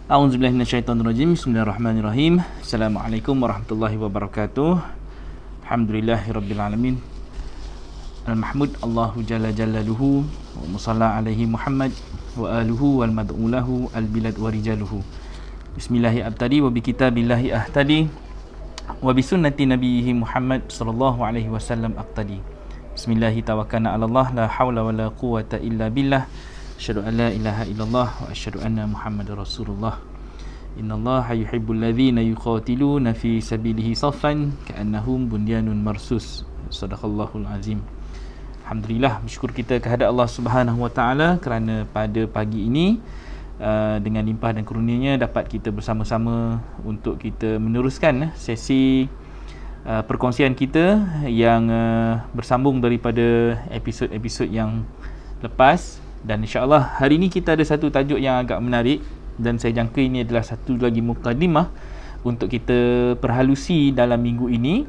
A'udzubillahi minasyaitonirrajim. Bismillahirrahmanirrahim. Assalamualaikum warahmatullahi wabarakatuh. Alhamdulillahirabbil alamin. Al-mahmud Allahu jalla jalaluhu wa musalla alaihi Muhammad wa aluhu wal mad'ulahu al-bilad wa rijaluhu. Bismillahi abtadi wa bi kitabillahi ahtadi wa bi sunnati nabiyhi Muhammad sallallahu alaihi wasallam aqtadi. Bismillahi tawakkalna 'ala Allah la haula wa la quwwata illa billah. Asyhadu an la ilaha illallah wa asyhadu anna Muhammadar Rasulullah. Innallaha yuhibbul ladzina yuqatiluna fi sabilihi saffan ka'annahum bunyanun marsus. Shadaqallahul azim. Alhamdulillah, bersyukur kita kehadap Allah Subhanahu wa taala kerana pada pagi ini dengan limpah dan kurnianya dapat kita bersama-sama untuk kita meneruskan sesi perkongsian kita yang bersambung daripada episod-episod yang lepas. Dan insya-Allah hari ini kita ada satu tajuk yang agak menarik dan saya jangka ini adalah satu lagi mukadimah untuk kita perhalusi dalam minggu ini,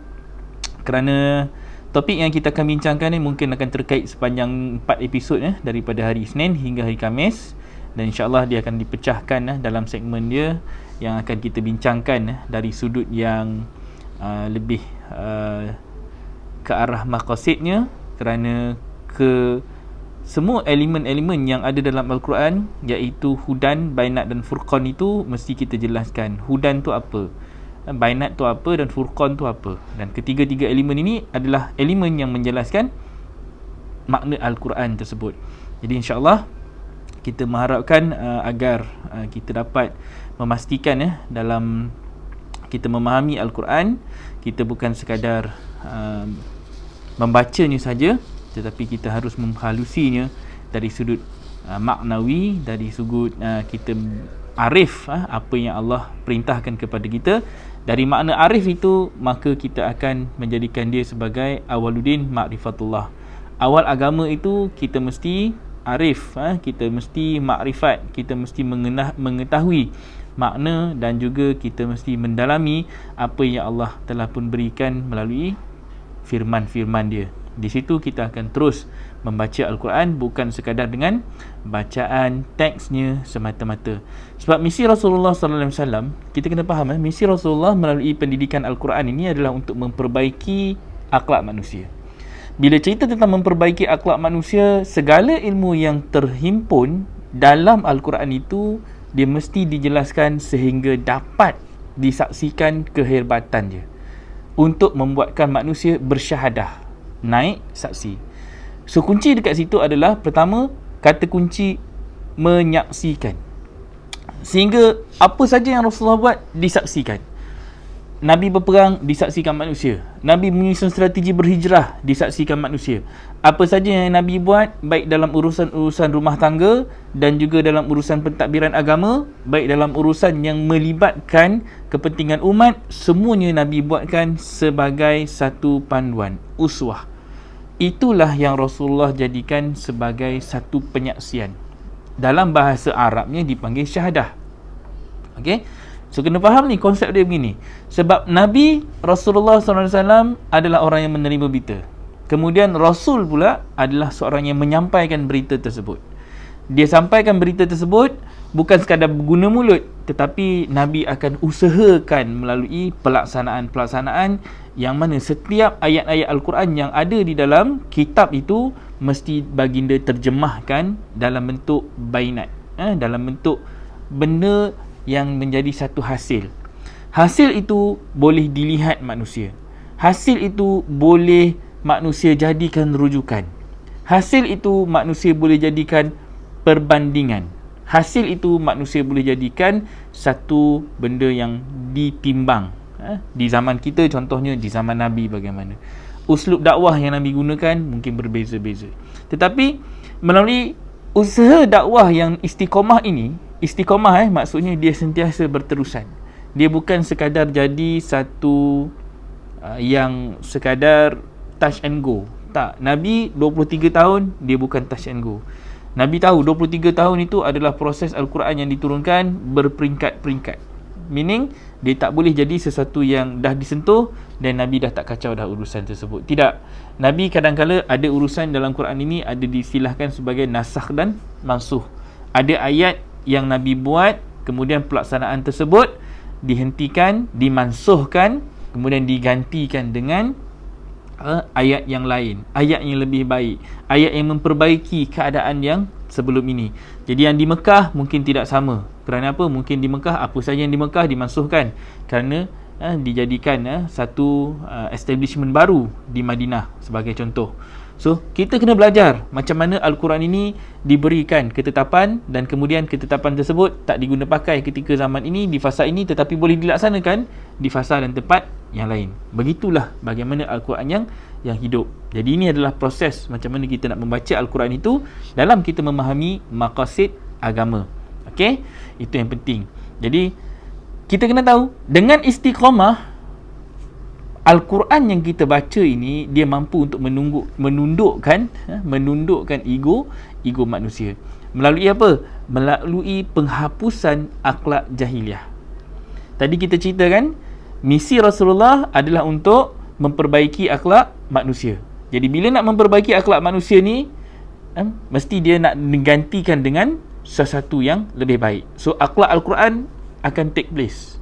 kerana topik yang kita akan bincangkan ni mungkin akan terkait sepanjang 4 episod daripada hari Isnin hingga hari Khamis, dan insya-Allah dia akan dipecahkan dalam segmen dia yang akan kita bincangkan dari sudut yang lebih ke arah maqasidnya, kerana semua elemen-elemen yang ada dalam Al-Quran, iaitu hudan, bainat dan furqan, itu mesti kita jelaskan. Hudan tu apa, bainat tu apa, dan furqan tu apa. Dan ketiga-tiga elemen ini adalah elemen yang menjelaskan makna Al-Quran tersebut. Jadi insya-Allah kita mengharapkan agar kita dapat memastikan dalam kita memahami Al-Quran, kita bukan sekadar membacanya saja, tetapi kita harus menghalusinya dari sudut maknawi, dari sudut kita arif apa yang Allah perintahkan kepada kita. Dari makna arif itu, maka kita akan menjadikan dia sebagai awaludin ma'rifatullah. Awal agama itu kita mesti arif, kita mesti makrifat, kita mesti mengetahui makna, dan juga kita mesti mendalami apa yang Allah telah pun berikan melalui firman-firman dia. Di situ kita akan terus membaca Al-Quran, bukan sekadar dengan bacaan teksnya semata-mata. Sebab misi Rasulullah sallallahu alaihi wasallam, kita kena faham misi Rasulullah melalui pendidikan Al-Quran ini adalah untuk memperbaiki akhlak manusia. Bila cerita tentang memperbaiki akhlak manusia, segala ilmu yang terhimpun dalam Al-Quran itu dia mesti dijelaskan sehingga dapat disaksikan kehebatan dia untuk membuatkan manusia bersyahadah, naik saksi. So kunci dekat situ adalah, pertama, kata kunci menyaksikan. Sehingga apa saja yang Rasulullah buat disaksikan. Nabi berperang, disaksikan manusia. Nabi menyusun strategi berhijrah, disaksikan manusia. Apa saja yang Nabi buat, baik dalam urusan-urusan rumah tangga dan juga dalam urusan pentadbiran agama, baik dalam urusan yang melibatkan kepentingan umat, semuanya Nabi buatkan sebagai satu panduan, uswah. Itulah yang Rasulullah jadikan sebagai satu penyaksian. Dalam bahasa Arabnya dipanggil syahadah. Okey? So kena faham ni konsep dia begini. Sebab Nabi Rasulullah SAW adalah orang yang menerima berita. Kemudian Rasul pula adalah seorang yang menyampaikan berita tersebut. Dia sampaikan berita tersebut bukan sekadar berguna mulut, tetapi Nabi akan usahakan melalui pelaksanaan-pelaksanaan yang mana setiap ayat-ayat Al-Quran yang ada di dalam kitab itu mesti baginda terjemahkan dalam bentuk bainat, dalam bentuk benda yang menjadi satu hasil. Hasil itu boleh dilihat manusia. Hasil itu boleh manusia jadikan rujukan. Hasil itu manusia boleh jadikan perbandingan. Hasil itu manusia boleh jadikan satu benda yang ditimbang. Di zaman kita, contohnya di zaman Nabi bagaimana. Uslub dakwah yang Nabi gunakan mungkin berbeza-beza. Tetapi melalui usaha dakwah yang istiqamah ini, istiqamah maksudnya dia sentiasa berterusan. Dia bukan sekadar jadi satu yang sekadar touch and go. Tak, Nabi 23 tahun dia bukan touch and go. Nabi tahu 23 tahun itu adalah proses Al-Quran yang diturunkan berperingkat-peringkat. Meaning dia tak boleh jadi sesuatu yang dah disentuh dan Nabi dah tak kacau dah urusan tersebut. Tidak. Nabi kadang-kala ada urusan dalam Quran ini ada diistilahkan sebagai nasakh dan mansuh. Ada ayat yang Nabi buat, kemudian pelaksanaan tersebut dihentikan, dimansuhkan, kemudian digantikan dengan ayat yang lain, ayat yang lebih baik, ayat yang memperbaiki keadaan yang sebelum ini. Jadi yang di Mekah mungkin tidak sama. Kerana apa? Mungkin di Mekah, apa saja yang di Mekah dimansuhkan kerana dijadikan satu establishment baru di Madinah sebagai contoh. So, kita kena belajar macam mana Al-Quran ini diberikan ketetapan, dan kemudian ketetapan tersebut tak diguna pakai ketika zaman ini di fasa ini, tetapi boleh dilaksanakan di fasa dan tempat yang lain. Begitulah bagaimana Al-Quran yang hidup. Jadi ini adalah proses macam mana kita nak membaca Al-Quran itu dalam kita memahami maqasid agama. Okey? Itu yang penting. Jadi kita kena tahu dengan istiqamah, Al-Quran yang kita baca ini dia mampu untuk menundukkan ego manusia. Melalui apa? Melalui penghapusan akhlak jahiliah. Tadi kita ceritakan misi Rasulullah adalah untuk memperbaiki akhlak manusia. Jadi bila nak memperbaiki akhlak manusia ni, mesti dia nak menggantikan dengan sesuatu yang lebih baik. So akhlak Al-Quran akan take place.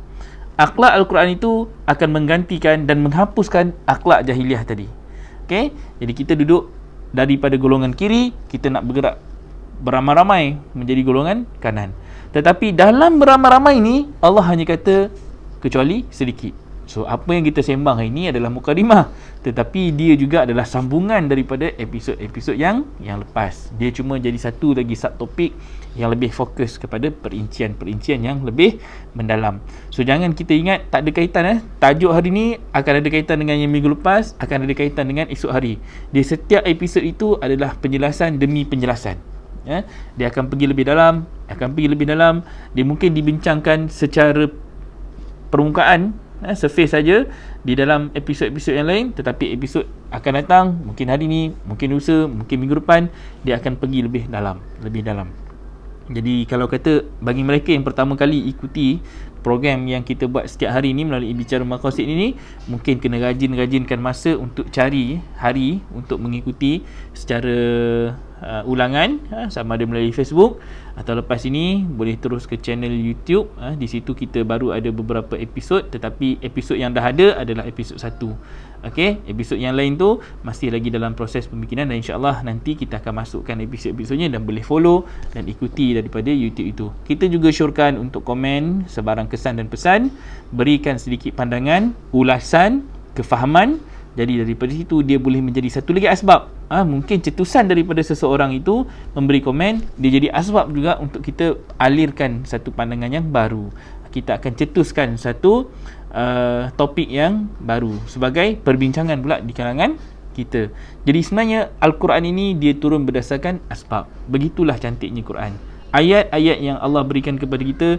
Akhlak Al-Quran itu akan menggantikan dan menghapuskan akhlak jahiliah tadi. Okay? Jadi kita duduk daripada golongan kiri, kita nak bergerak beramai-ramai menjadi golongan kanan. Tetapi dalam beramai-ramai ini, Allah hanya kata kecuali sedikit. So apa yang kita sembang hari ini adalah mukadimah, tetapi dia juga adalah sambungan daripada episod-episod yang lepas. Dia cuma jadi satu lagi subtopik yang lebih fokus kepada perincian-perincian yang lebih mendalam. So jangan kita ingat tak ada kaitan. Tajuk hari ni akan ada kaitan dengan yang minggu lepas, akan ada kaitan dengan esok hari. Di setiap episod itu adalah penjelasan demi penjelasan. Dia akan pergi lebih dalam, dia mungkin dibincangkan secara permukaan, surface saja di dalam episod-episod yang lain, tetapi episod akan datang, mungkin hari ni, mungkin lusa, mungkin minggu depan, dia akan pergi lebih dalam. Jadi kalau kata bagi mereka yang pertama kali ikuti program yang kita buat setiap hari ni melalui Bicara Maqasid ini, mungkin kena rajinkan masa untuk cari hari untuk mengikuti secara ulangan, sama ada melalui Facebook atau lepas ini boleh terus ke channel YouTube. Di situ kita baru ada beberapa episod, tetapi episod yang dah ada adalah episod 1. Okey, episod yang lain tu masih lagi dalam proses pembikinan, dan insya-Allah nanti kita akan masukkan episod-episodnya dan boleh follow dan ikuti daripada YouTube itu. Kita juga syorkan untuk komen sebarang kesan dan pesan, berikan sedikit pandangan, ulasan, kefahaman. Jadi daripada situ dia boleh menjadi satu lagi asbab. Mungkin cetusan daripada seseorang itu memberi komen, dia jadi asbab juga untuk kita alirkan satu pandangan yang baru. Kita akan cetuskan satu topik yang baru sebagai perbincangan pula di kalangan kita. Jadi sebenarnya Al-Quran ini dia turun berdasarkan asbab. Begitulah cantiknya Quran. Ayat-ayat yang Allah berikan kepada kita,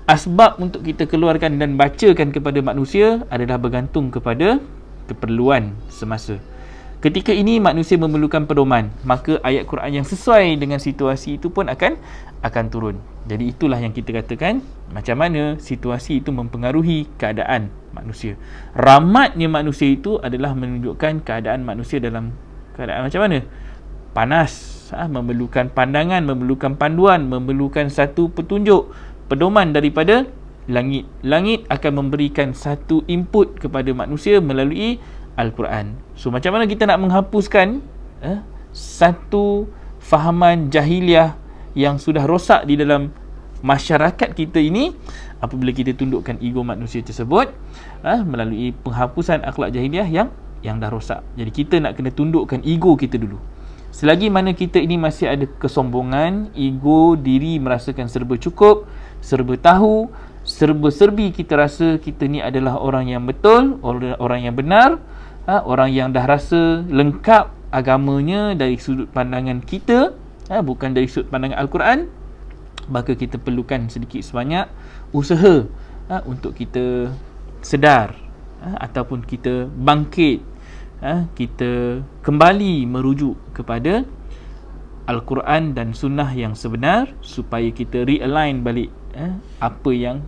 asbab untuk kita keluarkan dan bacakan kepada manusia adalah bergantung kepada keperluan semasa. Ketika ini manusia memerlukan pedoman, maka ayat Quran yang sesuai dengan situasi itu pun akan turun. Jadi itulah yang kita katakan macam mana situasi itu mempengaruhi keadaan manusia. Rahmatnya manusia itu adalah menunjukkan keadaan manusia dalam keadaan macam mana? Panas, memerlukan pandangan, memerlukan panduan, memerlukan satu petunjuk, pedoman daripada langit. Langit akan memberikan satu input kepada manusia melalui Al-Quran. So macam mana kita nak menghapuskan satu fahaman jahiliah yang sudah rosak di dalam masyarakat kita ini apabila kita tundukkan ego manusia tersebut melalui penghapusan akhlak jahiliah yang dah rosak. Jadi kita nak kena tundukkan ego kita dulu. Selagi mana kita ini masih ada kesombongan, ego, diri merasakan serba cukup, serba tahu, serba-serbi, kita rasa kita ni adalah orang yang betul, orang yang benar, orang yang dah rasa lengkap agamanya dari sudut pandangan kita, bukan dari sudut pandangan Al-Quran, maka kita perlukan sedikit sebanyak usaha untuk kita sedar ataupun kita bangkit, kita kembali merujuk kepada Al-Quran dan Sunnah yang sebenar, supaya kita realign balik apa yang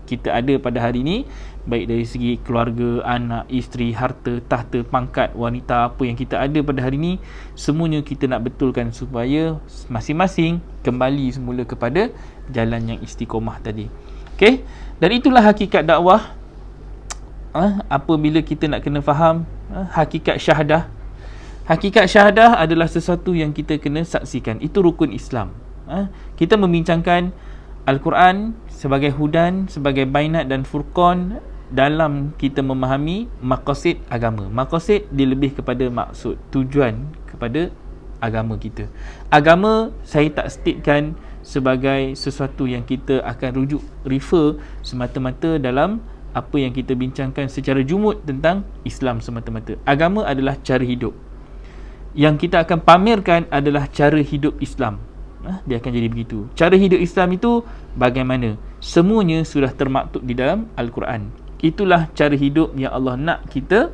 kita ada pada hari ini, baik dari segi keluarga, anak, isteri, harta, tahta, pangkat, wanita, apa yang kita ada pada hari ini, semuanya kita nak betulkan supaya masing-masing kembali semula kepada jalan yang istiqomah tadi. Okey, dan itulah hakikat dakwah. Apabila kita nak kena faham hakikat syahadah. Hakikat syahadah adalah sesuatu yang kita kena saksikan. Itu rukun Islam. Kita membincangkan Al-Quran sebagai hudan, sebagai bainat dan furqan dalam kita memahami maqasid agama. Maqasid dia lebih kepada maksud, tujuan kepada agama kita. Agama saya tak statekan sebagai sesuatu yang kita akan rujuk, refer semata-mata dalam apa yang kita bincangkan secara jumud tentang Islam semata-mata. Agama adalah cara hidup. Yang kita akan pamerkan adalah cara hidup Islam. Dia akan jadi begitu. Cara hidup Islam itu bagaimana? Semuanya sudah termaktub di dalam Al-Quran. Itulah cara hidup yang Allah nak kita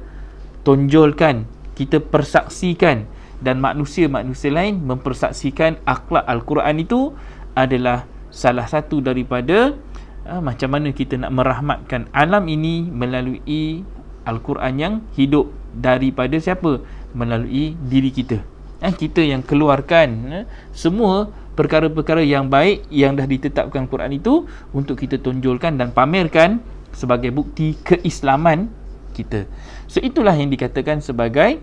tonjolkan, kita persaksikan, dan manusia-manusia lain mempersaksikan akhlak Al-Quran itu adalah salah satu daripada macam mana kita nak merahmatkan alam ini melalui Al-Quran yang hidup. Daripada siapa? Melalui diri kita. Kita yang keluarkan semua perkara-perkara yang baik yang dah ditetapkan Quran itu untuk kita tonjolkan dan pamerkan sebagai bukti keislaman kita. So itulah yang dikatakan sebagai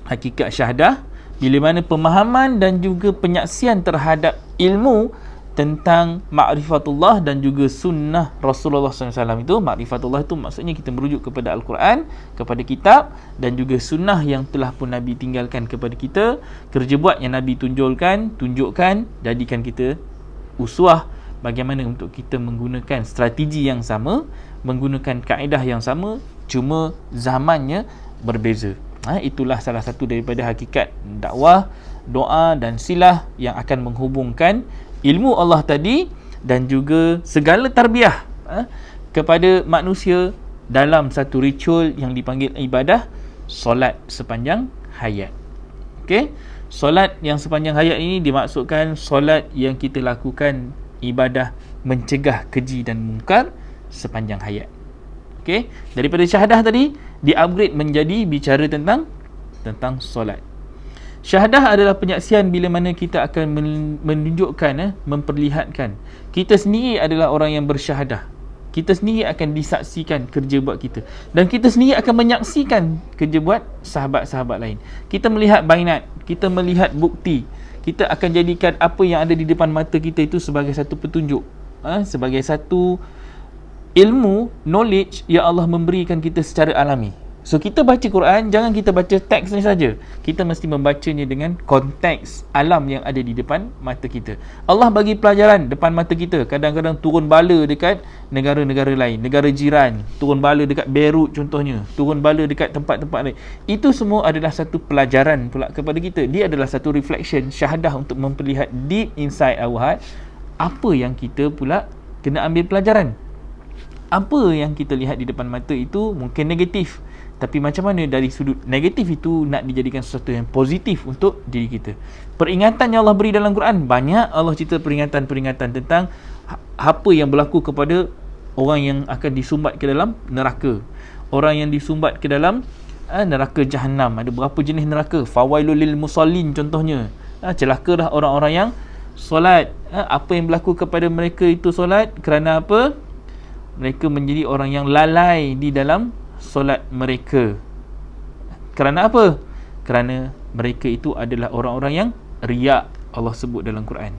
hakikat syahadah, bila mana pemahaman dan juga penyaksian terhadap ilmu tentang ma'rifatullah dan juga sunnah Rasulullah SAW itu. Ma'rifatullah itu maksudnya kita merujuk kepada Al-Quran, kepada kitab, dan juga sunnah yang telah pun Nabi tinggalkan kepada kita. Kerja buat yang Nabi tunjukkan, jadikan kita uswah bagaimana untuk kita menggunakan strategi yang sama, menggunakan kaedah yang sama, cuma zamannya berbeza. Itulah salah satu daripada hakikat dakwah, doa dan silah yang akan menghubungkan ilmu Allah tadi dan juga segala tarbiyah kepada manusia dalam satu ritual yang dipanggil ibadah solat sepanjang hayat. Okey, solat yang sepanjang hayat ini dimaksudkan solat yang kita lakukan ibadah mencegah keji dan mungkar sepanjang hayat. Okey, daripada syahadah tadi di-upgrade menjadi bicara tentang solat. Syahadah adalah penyaksian bila mana kita akan menunjukkan, memperlihatkan kita sendiri adalah orang yang bersyahadah. Kita sendiri akan disaksikan kerja buat kita, dan kita sendiri akan menyaksikan kerja buat sahabat-sahabat lain. Kita melihat bainat, kita melihat bukti. Kita akan jadikan apa yang ada di depan mata kita itu sebagai satu petunjuk, sebagai satu ilmu, knowledge yang Allah memberikan kita secara alami. So kita baca Quran, jangan kita baca teks ni saja. Kita mesti membacanya dengan konteks alam yang ada di depan mata kita. Allah bagi pelajaran depan mata kita. Kadang-kadang turun bala dekat negara-negara lain, negara jiran, turun bala dekat Beirut contohnya, turun bala dekat tempat-tempat lain. Itu semua adalah satu pelajaran pula kepada kita. Dia adalah satu reflection syahadah untuk memperlihat deep inside our heart apa yang kita pula kena ambil pelajaran. Apa yang kita lihat di depan mata itu mungkin negatif, tapi macam mana dari sudut negatif itu nak dijadikan sesuatu yang positif untuk diri kita. Peringatan yang Allah beri dalam Quran banyak. Allah cerita peringatan-peringatan tentang apa yang berlaku kepada orang yang akan disumbat ke dalam neraka, orang yang disumbat ke dalam neraka Jahannam. Ada berapa jenis neraka? Fawailul lil musallin contohnya. Celakalah orang-orang yang solat. Apa yang berlaku kepada mereka itu solat? Kerana apa? Mereka menjadi orang yang lalai di dalam solat mereka. Kerana apa? Kerana mereka itu adalah orang-orang yang riak, Allah sebut dalam Quran.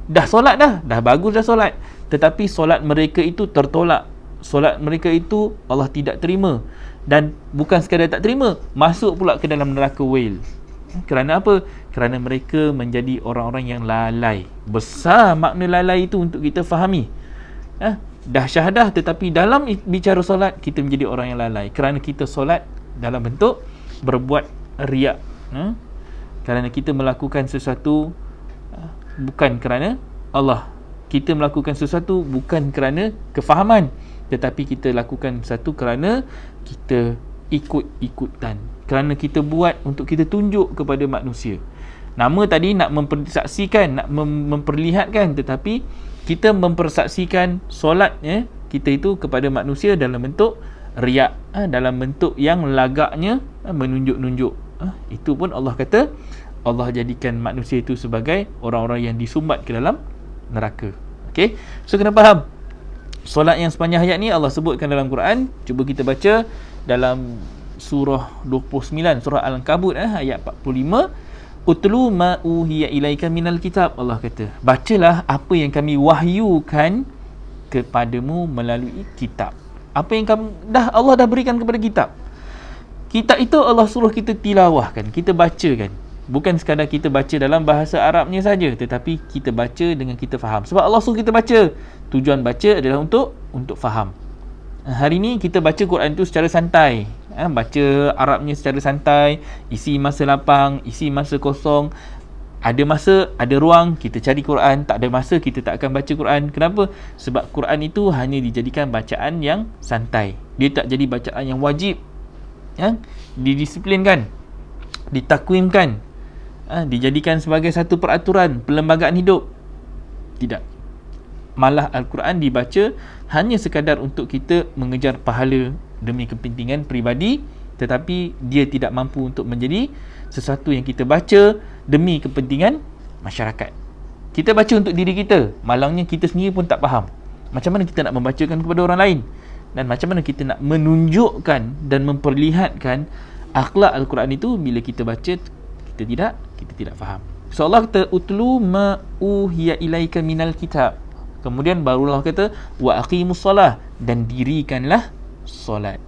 Dah solat dah bagus dah solat, tetapi solat mereka itu tertolak. Solat mereka itu Allah tidak terima, dan bukan sekadar tak terima, masuk pula ke dalam neraka wail. Kerana apa? Kerana mereka menjadi orang-orang yang lalai. Besar makna lalai itu untuk kita fahami. Dah syahadah, tetapi dalam bicara solat kita menjadi orang yang lalai kerana kita solat dalam bentuk berbuat riak, kerana kita melakukan sesuatu bukan kerana Allah. Kita melakukan sesuatu bukan kerana kefahaman, tetapi kita lakukan satu kerana kita ikut-ikutan, kerana kita buat untuk kita tunjuk kepada manusia. Nama tadi nak mempersaksikan, nak memperlihatkan, tetapi kita mempersaksikan solat kita itu kepada manusia dalam bentuk riak, dalam bentuk yang lagaknya menunjuk-nunjuk. Itu pun Allah kata Allah jadikan manusia itu sebagai orang-orang yang disumbat ke dalam neraka. Okey, so kena faham solat yang sepanjang ayat ni Allah sebutkan dalam Quran. Cuba kita baca dalam surah 29, surah Al-Ankabut ayat 45. Utlu ma uhiya ilaika minal kitab. Allah kata, bacalah apa yang kami wahyukan kepadamu melalui kitab. Apa yang Allah dah berikan kepada kitab. Kitab itu Allah suruh kita tilawahkan, kita bacakan. Bukan sekadar kita baca dalam bahasa Arabnya saja, tetapi kita baca dengan kita faham. Sebab Allah suruh kita baca. Tujuan baca adalah untuk faham. Hari ni kita baca Quran itu secara santai. Baca Arabnya secara santai, isi masa lapang, isi masa kosong. Ada masa, ada ruang, kita cari Quran. Tak ada masa, kita tak akan baca Quran. Kenapa? Sebab Quran itu hanya dijadikan bacaan yang santai. Dia tak jadi bacaan yang wajib, didisiplinkan, ditakwimkan, dijadikan sebagai satu peraturan perlembagaan hidup. Tidak. Malah Al-Quran dibaca hanya sekadar untuk kita mengejar pahala demi kepentingan peribadi, tetapi dia tidak mampu untuk menjadi sesuatu yang kita baca demi kepentingan masyarakat. Kita baca untuk diri kita, malangnya kita sendiri pun tak faham macam mana kita nak membacakan kepada orang lain, dan macam mana kita nak menunjukkan dan memperlihatkan akhlak Al-Quran itu bila kita baca kita tidak faham. So Allah kata utlu ma uhiya ilaika minal kitab. Kemudian barulah kata wa aqimus solah, dan dirikanlah solat.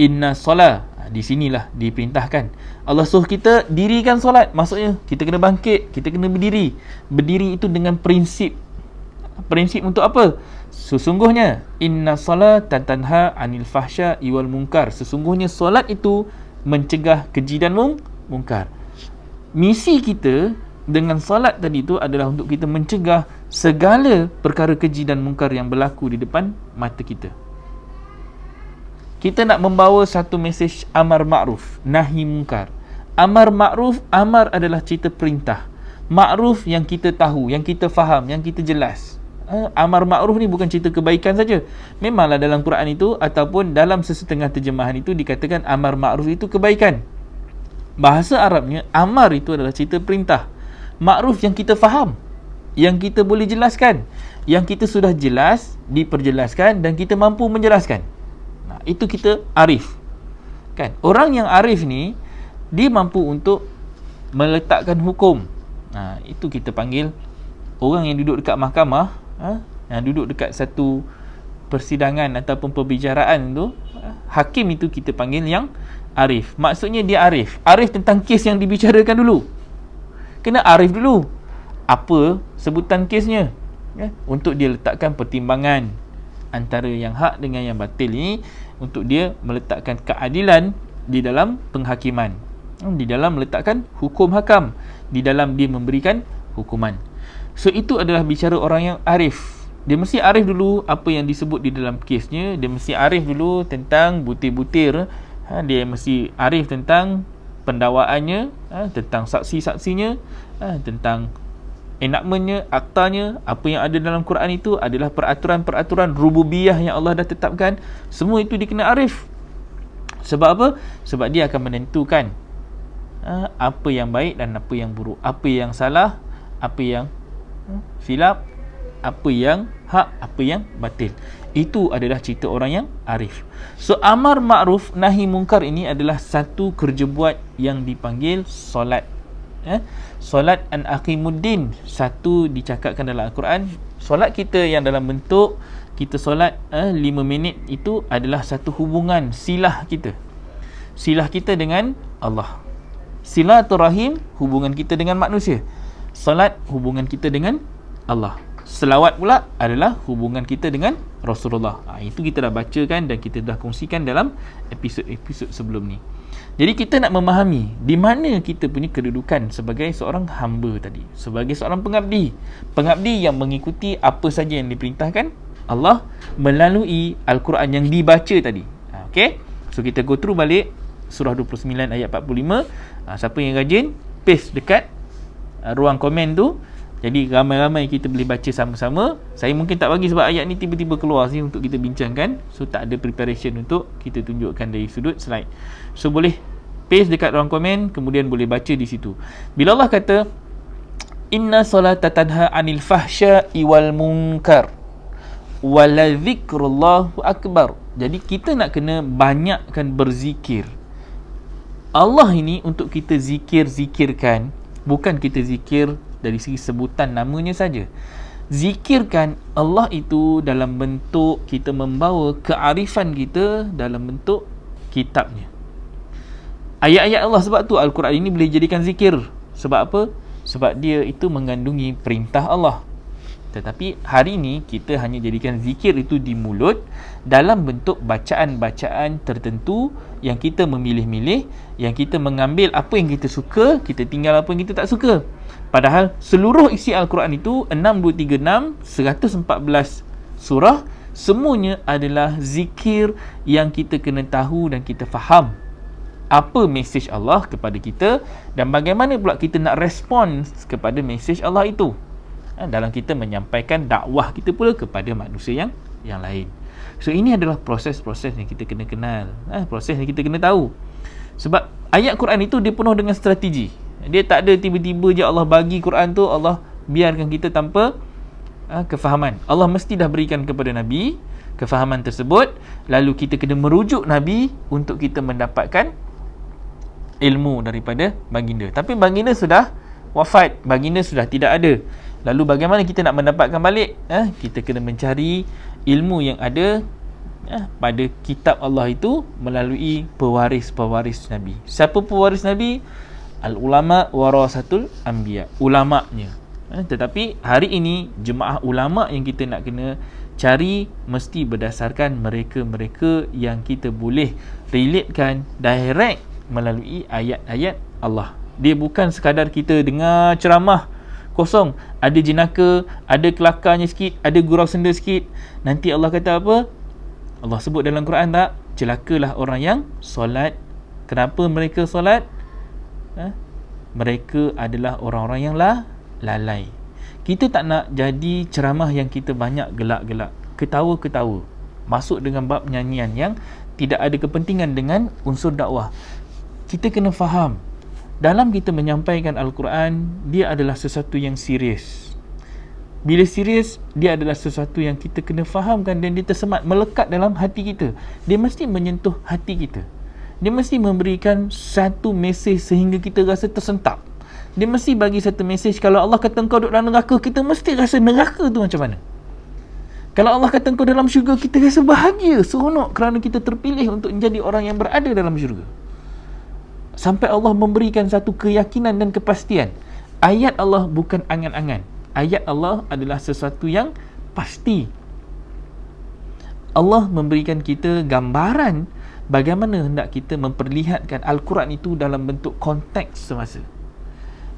Inna solah, di sinilah diperintahkan. Allah suruh kita dirikan solat. Maksudnya kita kena bangkit, kita kena berdiri. Berdiri itu dengan prinsip. Prinsip untuk apa? Sesungguhnya inna solat tanha anil fahsya wal munkar. Sesungguhnya solat itu mencegah keji dan mungkar. Misi kita dengan solat tadi itu adalah untuk kita mencegah segala perkara keji dan mungkar yang berlaku di depan mata kita. Kita nak membawa satu mesej amar ma'ruf, nahi mungkar. Amar ma'ruf, amar adalah cerita perintah. Ma'ruf yang kita tahu, yang kita faham, yang kita jelas. Amar ma'ruf ni bukan cerita kebaikan saja. Memanglah dalam Quran itu ataupun dalam sesetengah terjemahan itu dikatakan amar ma'ruf itu kebaikan. Bahasa Arabnya amar itu adalah cerita perintah. Ma'ruf yang kita faham, yang kita boleh jelaskan, yang kita sudah jelas, diperjelaskan dan kita mampu menjelaskan. Itu kita arif. Kan? Orang yang arif ni dia mampu untuk meletakkan hukum. Itu kita panggil orang yang duduk dekat mahkamah, yang duduk dekat satu persidangan ataupun perbicaraan tu, hakim itu kita panggil yang arif. Maksudnya dia arif. Arif tentang kes yang dibicarakan dulu. Kena arif dulu apa sebutan kesnya, untuk dia letakkan pertimbangan antara yang hak dengan yang batil ini, untuk dia meletakkan keadilan di dalam penghakiman, di dalam meletakkan hukum hakam, di dalam dia memberikan hukuman. So itu adalah bicara orang yang arif. Dia mesti arif dulu apa yang disebut di dalam kesnya. Dia mesti arif dulu tentang butir-butir. Dia mesti arif tentang pendakwaannya, tentang saksi-saksinya, tentang enakmennya, aktanya. Apa yang ada dalam Quran itu adalah peraturan-peraturan rububiyah yang Allah dah tetapkan. Semua itu dia kena arif. Sebab apa? Sebab dia akan menentukan apa yang baik dan apa yang buruk, apa yang salah, apa yang silap, apa yang hak, apa yang batil. Itu adalah cerita orang yang arif. So amar ma'ruf nahi mungkar ini adalah satu kerja buat yang dipanggil solat. Solat an aqimuddin, satu dicakapkan dalam Al-Quran. Solat kita yang dalam bentuk kita solat 5 minit itu adalah satu hubungan silah kita. Silah kita dengan Allah. Silaturahim, hubungan kita dengan manusia. Solat, hubungan kita dengan Allah. Selawat pula adalah hubungan kita dengan Rasulullah. Itu kita dah bacakan dan kita dah kongsikan dalam episod-episod sebelum ni. Jadi kita nak memahami di mana kita punya kedudukan sebagai seorang hamba tadi, sebagai seorang pengabdi. Pengabdi yang mengikuti apa saja yang diperintahkan Allah melalui Al-Quran yang dibaca tadi. Okay? So kita go through balik surah 29 ayat 45. Siapa yang rajin paste dekat ruang komen tu. Jadi ramai-ramai kita boleh baca sama-sama. Saya mungkin tak bagi sebab ayat ni tiba-tiba keluar sini untuk kita bincangkan. So tak ada preparation untuk kita tunjukkan dari sudut slide. So boleh paste dekat ruang komen, kemudian boleh baca di situ. Bila Allah kata inna salata tanha 'anil fahsya'i wal munkar wa la dzikrullahu akbar. Jadi kita nak kena banyakkan berzikir. Allah ini untuk kita zikirkan, bukan kita zikir dari segi sebutan namanya saja. Zikirkan Allah itu dalam bentuk kita membawa kearifan kita dalam bentuk kitabnya. Ayat-ayat Allah, sebab tu Al-Quran ini boleh jadikan zikir. Sebab apa? Sebab dia itu mengandungi perintah Allah. Tetapi hari ini kita hanya jadikan zikir itu di mulut dalam bentuk bacaan-bacaan tertentu yang kita memilih-milih, yang kita mengambil apa yang kita suka, kita tinggal apa yang kita tak suka. Padahal seluruh isi Al-Quran itu 6, 2, 3, 6, 114 surah, semuanya adalah zikir yang kita kena tahu dan kita faham apa mesej Allah kepada kita dan bagaimana pula kita nak respons kepada mesej Allah itu dalam kita menyampaikan dakwah kita pula kepada manusia yang lain. So ini adalah proses-proses yang kita kena kenal, proses yang kita kena tahu. Sebab ayat Quran itu dia penuh dengan strategi. Dia tak ada tiba-tiba je Allah bagi Quran tu, Allah biarkan kita tanpa kefahaman. Allah mesti dah berikan kepada Nabi kefahaman tersebut, lalu kita kena merujuk Nabi untuk kita mendapatkan ilmu daripada baginda. Tapi baginda sudah wafat, baginda sudah tidak ada. Lalu bagaimana kita nak mendapatkan balik? Kita kena mencari ilmu yang ada pada kitab Allah itu melalui pewaris-pewaris Nabi. Siapa pewaris Nabi? Al-ulama warasatul anbiya, ulama'nya. Tetapi hari ini jemaah ulama' yang kita nak kena cari mesti berdasarkan mereka-mereka yang kita boleh relatekan direct melalui ayat-ayat Allah. Dia bukan sekadar kita dengar ceramah kosong, ada jenaka, ada kelakarnya sikit, ada gurau senda sikit. Nanti Allah kata apa? Allah sebut dalam Quran tak? Celakalah orang yang solat. Kenapa mereka solat? Mereka adalah orang-orang yang lalai. Kita tak nak jadi ceramah yang kita banyak gelak-gelak, ketawa-ketawa, masuk dengan bab nyanyian yang tidak ada kepentingan dengan unsur dakwah. Kita kena faham, dalam kita menyampaikan Al-Quran, dia adalah sesuatu yang serius. Bila serius, dia adalah sesuatu yang kita kena fahamkan dan dia tersemat, melekat dalam hati kita. Dia mesti menyentuh hati kita. Dia mesti memberikan satu mesej sehingga kita rasa tersentak. Dia mesti bagi satu mesej, kalau Allah kata engkau duduk dalam neraka, kita mesti rasa neraka tu macam mana. Kalau Allah kata engkau dalam syurga, kita rasa bahagia, seronok kerana kita terpilih untuk menjadi orang yang berada dalam syurga. Sampai Allah memberikan satu keyakinan dan kepastian. Ayat Allah bukan angan-angan. Ayat Allah adalah sesuatu yang pasti. Allah memberikan kita gambaran bagaimana hendak kita memperlihatkan Al-Quran itu dalam bentuk konteks semasa.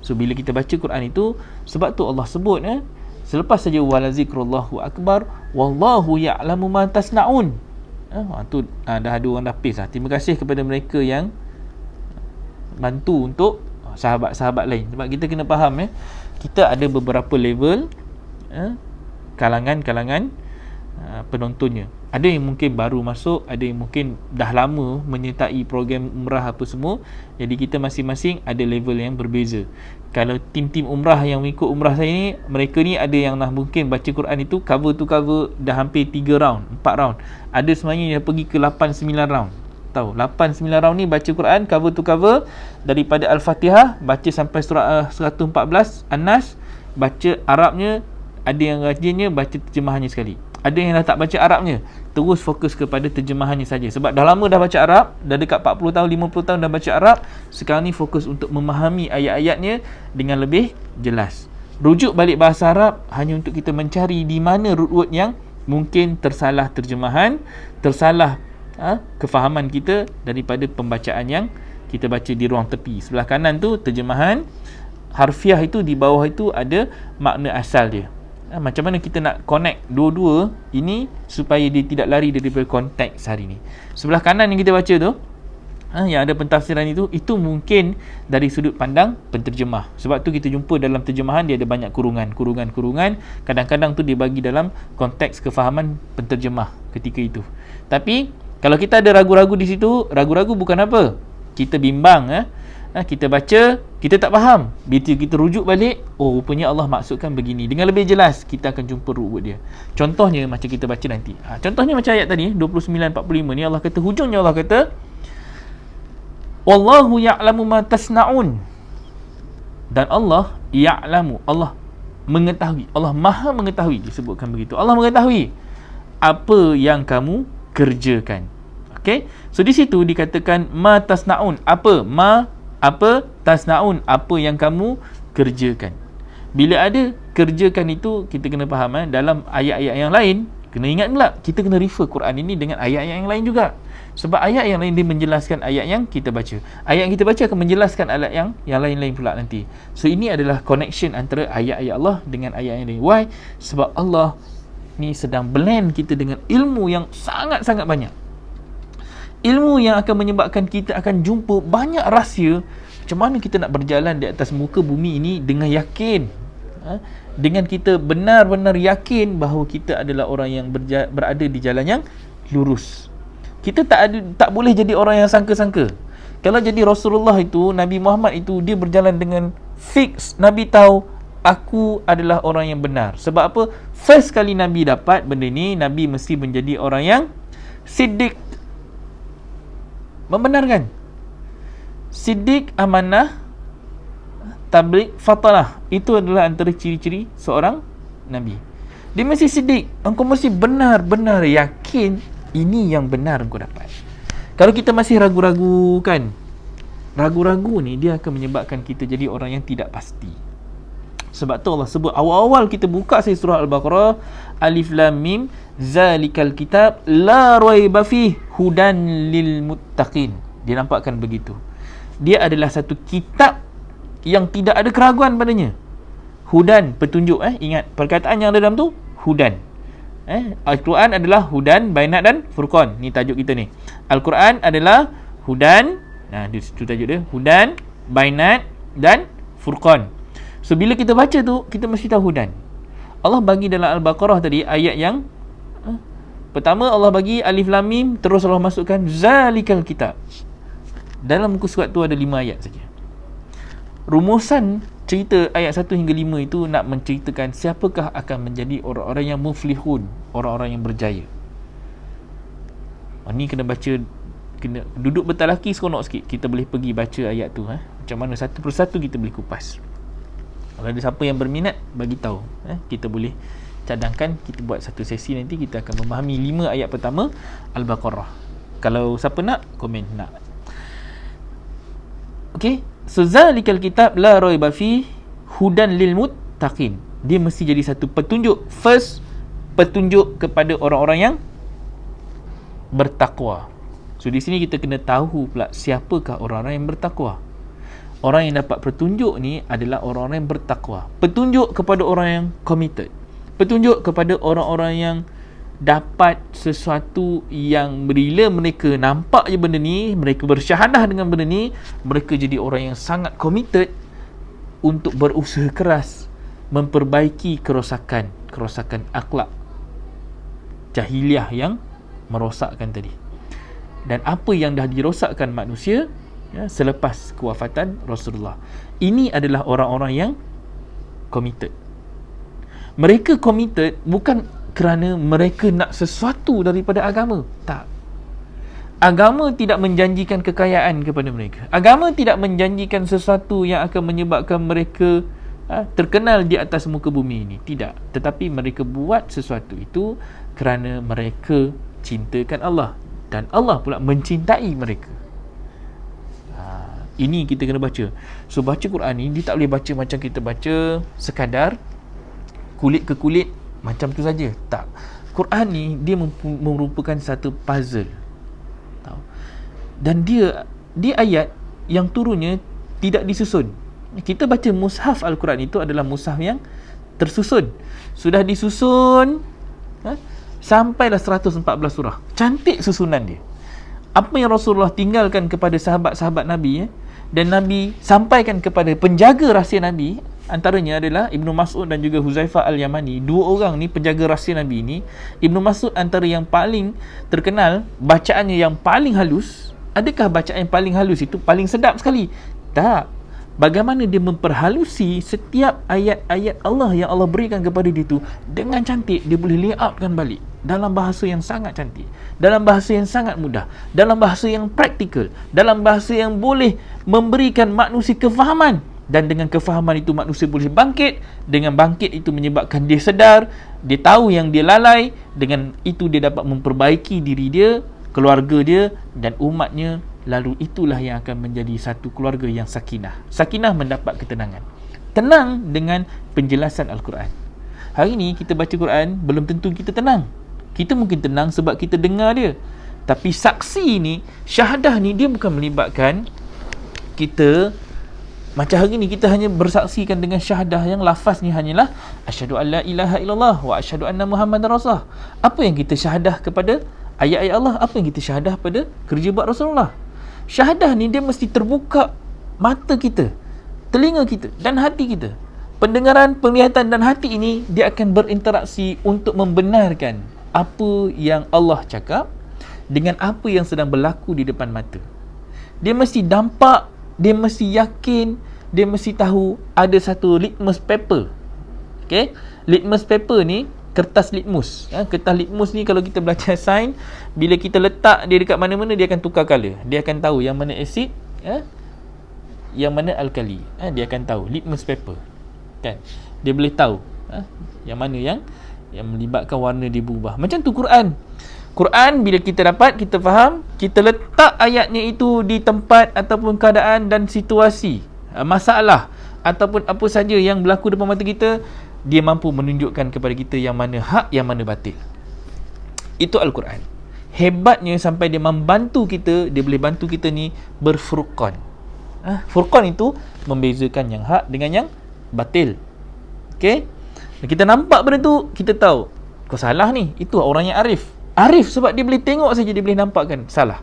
So bila kita baca Quran itu, sebab tu Allah sebut selepas saja wala zikrullahu akbar wallahu ya'lamu ma tasnaun. Tu dah ada orang dah paste. Terima kasih kepada mereka yang bantu untuk sahabat-sahabat lain. Sebab kita kena faham kita ada beberapa level kalangan-kalangan penontonnya. Ada yang mungkin baru masuk, ada yang mungkin dah lama menyertai program umrah apa semua. Jadi kita masing-masing ada level yang berbeza. Kalau tim-tim umrah yang mengikut umrah saya ni, mereka ni ada yang dah mungkin baca Quran itu cover to cover dah hampir 3 round, 4 round. Ada sebenarnya yang pergi ke 8-9 round. Tahu 8-9 round ni baca Quran cover to cover, daripada Al-Fatihah baca sampai surah 114 An-Nas, baca Arabnya, ada yang rajinnya baca terjemahannya sekali. Ada yang dah tak baca Arabnya, terus fokus kepada terjemahannya saja. Sebab dah lama dah baca Arab, dah dekat 40 tahun, 50 tahun dah baca Arab. Sekarang ni fokus untuk memahami ayat-ayatnya dengan lebih jelas. Rujuk balik bahasa Arab hanya untuk kita mencari di mana root word yang mungkin tersalah terjemahan, tersalah kefahaman kita daripada pembacaan yang kita baca di ruang tepi. Sebelah kanan tu terjemahan harfiah, itu di bawah itu ada makna asal dia. Macam mana kita nak connect dua-dua ini supaya dia tidak lari daripada konteks hari ni. Sebelah kanan yang kita baca tu yang ada pentafsiran itu mungkin dari sudut pandang penterjemah. Sebab tu kita jumpa dalam terjemahan dia ada banyak kurungan. Kadang-kadang tu dia bagi dalam konteks kefahaman penterjemah ketika itu. Tapi kalau kita ada ragu-ragu di situ, ragu-ragu bukan apa? Kita bimbang, kita baca, kita tak faham. Bila kita rujuk balik, oh rupanya Allah maksudkan begini. Dengan lebih jelas kita akan jumpa rujuk dia. Contohnya macam kita baca nanti. Contohnya macam ayat tadi 29-45 ni, Allah kata, hujungnya Allah kata, wallahu ya'lamu ma tasna'un. Dan Allah ya'lamu, Allah mengetahui, Allah maha mengetahui, disebutkan begitu. Allah mengetahui apa yang kamu kerjakan. Okay? So di situ dikatakan ma tasna'un. Apa tasna'un, apa yang kamu kerjakan. Bila ada kerjakan itu, kita kena faham dalam ayat-ayat yang lain, kena ingat pula, kita kena refer Quran ini dengan ayat-ayat yang lain juga. Sebab ayat yang lain dia menjelaskan ayat yang kita baca. Ayat yang kita baca akan menjelaskan ayat yang lain-lain pula nanti. So ini adalah connection antara ayat-ayat Allah dengan ayat yang lain. Why? Sebab Allah ni sedang blend kita dengan ilmu yang sangat-sangat banyak. Ilmu yang akan menyebabkan kita akan jumpa banyak rahsia macam mana kita nak berjalan di atas muka bumi ini dengan yakin, dengan kita benar-benar yakin bahawa kita adalah orang yang berada di jalan yang lurus. Kita tak boleh jadi orang yang sangka-sangka. Kalau jadi Rasulullah itu, Nabi Muhammad itu, dia berjalan dengan fix. Nabi tahu aku adalah orang yang benar. Sebab apa? First kali Nabi dapat benda ni, Nabi mesti menjadi orang yang siddiq, membenarkan. Siddiq, amanah, tabligh, fatalah. Itu adalah antara ciri-ciri seorang Nabi. Dia mesti siddiq. Engkau mesti benar-benar yakin ini yang benar engkau dapat. Kalau kita masih ragu-ragu kan, ragu-ragu ni dia akan menyebabkan kita jadi orang yang tidak pasti. Sebab tu Allah sebut awal-awal kita buka surah Al-Baqarah, Alif Lam Mim, zalikal kitab la raiba fih hudan lil muttaqin. Dia nampakkan begitu. Dia adalah satu kitab yang tidak ada keraguan padanya. Hudan, petunjuk. Ingat perkataan yang ada dalam tu hudan. Al-Quran adalah hudan, bainat dan furqan. Ni tajuk kita ni. Al-Quran adalah hudan. Itu tajuk dia. Hudan, bainat dan furqan. So bila kita baca tu, kita mesti tahu hudan. Allah bagi dalam Al-Baqarah tadi ayat yang pertama Allah bagi Alif Lam Mim, terus Allah masukkan zalikal kitab. Dalam muka surat tu ada 5 ayat saja. Rumusan cerita ayat 1 hingga 5 itu nak menceritakan siapakah akan menjadi orang-orang yang muflihun, orang-orang yang berjaya. Ni kena baca, kena duduk bertalaki seronok sikit. Kita boleh pergi baca ayat tu. Macam mana satu persatu kita boleh kupas. Kalau ada siapa yang berminat, bagi tahu. Kita boleh cadangkan, kita buat satu sesi nanti kita akan memahami 5 ayat pertama Al-Baqarah. Kalau siapa nak, komen nak. Okey, so zalikal kitab la raiba fi hudan lil muttaqin. Dia mesti jadi satu petunjuk. First, petunjuk kepada orang-orang yang bertakwa. So di sini kita kena tahu pula siapakah orang-orang yang bertakwa. Orang yang dapat petunjuk ni adalah orang-orang yang bertakwa. Petunjuk kepada orang yang committed. Petunjuk kepada orang-orang yang dapat sesuatu yang bila mereka nampak je benda ni, mereka bersyahadah dengan benda ni, mereka jadi orang yang sangat committed untuk berusaha keras memperbaiki kerosakan akhlak jahiliah yang merosakkan tadi. Dan apa yang dah dirosakkan manusia selepas kewafatan Rasulullah. Ini adalah orang-orang yang committed. Mereka committed bukan kerana mereka nak sesuatu daripada agama. Tak. Agama tidak menjanjikan kekayaan kepada mereka. Agama tidak menjanjikan sesuatu yang akan menyebabkan mereka terkenal di atas muka bumi ini. Tidak. Tetapi mereka buat sesuatu itu kerana mereka cintakan Allah. Dan Allah pula mencintai mereka. Ini kita kena baca. So baca Quran ni, dia tak boleh baca macam kita baca sekadar kulit ke kulit macam tu saja. Tak. Quran ni dia merupakan satu puzzle. Tahu? Dan dia ayat yang turunnya tidak disusun. Kita baca mushaf Al-Quran itu adalah mushaf yang tersusun. Sudah disusun sampailah 114 surah. Cantik susunan dia. Apa yang Rasulullah tinggalkan kepada sahabat-sahabat Nabi, dan Nabi sampaikan kepada penjaga rahsia Nabi, antaranya adalah Ibnu Mas'ud dan juga Huzaifah Al-Yamani. Dua orang ni penjaga rahsia Nabi ni. Ibnu Mas'ud antara yang paling terkenal, bacaannya yang paling halus. Adakah bacaan yang paling halus itu paling sedap sekali? Tak. Bagaimana dia memperhalusi setiap ayat-ayat Allah yang Allah berikan kepada dia tu dengan cantik, dia boleh layoutkan balik dalam bahasa yang sangat cantik, dalam bahasa yang sangat mudah, dalam bahasa yang praktikal, dalam bahasa yang boleh memberikan manusia kefahaman. Dan dengan kefahaman itu manusia boleh bangkit. Dengan bangkit itu menyebabkan dia sedar, dia tahu yang dia lalai. Dengan itu dia dapat memperbaiki diri dia, keluarga dia dan umatnya. Lalu itulah yang akan menjadi satu keluarga yang sakinah. Sakinah mendapat ketenangan. Tenang dengan penjelasan Al-Quran. Hari ni kita baca Quran, belum tentu kita tenang. Kita mungkin tenang sebab kita dengar dia. Tapi saksi ni, syahadah ni, dia bukan melibatkan kita. Macam hari ni kita hanya bersaksikan dengan syahadah yang lafaz ni hanyalah asyhadu an la ilaha illallah wa asyhadu anna muhammadar rasulullah. Apa yang kita syahadah kepada ayat-ayat Allah? Apa yang kita syahadah pada kerja buat Rasulullah? Syahadah ni dia mesti terbuka mata kita, telinga kita dan hati kita. Pendengaran, penglihatan dan hati ini dia akan berinteraksi untuk membenarkan apa yang Allah cakap dengan apa yang sedang berlaku di depan mata. Dia mesti nampak, dia mesti yakin, dia mesti tahu ada satu litmus paper. Okay? Litmus paper ni kertas litmus. Kertas litmus ni kalau kita belajar sains, bila kita letak dia dekat mana-mana, dia akan tukar color. Dia akan tahu yang mana asid, yang mana alkali. Dia akan tahu. Litmus paper. Kan? Dia boleh tahu yang mana yang melibatkan warna dia berubah. Macam tu Quran. Quran bila kita dapat, kita faham, kita letak ayatnya itu di tempat ataupun keadaan dan situasi, masalah ataupun apa saja yang berlaku depan mata kita, dia mampu menunjukkan kepada kita yang mana hak, yang mana batil. Itu Al-Quran. Hebatnya sampai dia membantu kita, dia boleh bantu kita ni berfurqan. Furqan itu membezakan yang hak dengan yang batil. Okay? Kita nampak benda tu, kita tahu kau salah ni. Itu orang yang arif. Arif sebab dia boleh tengok saja, dia boleh nampakkan salah.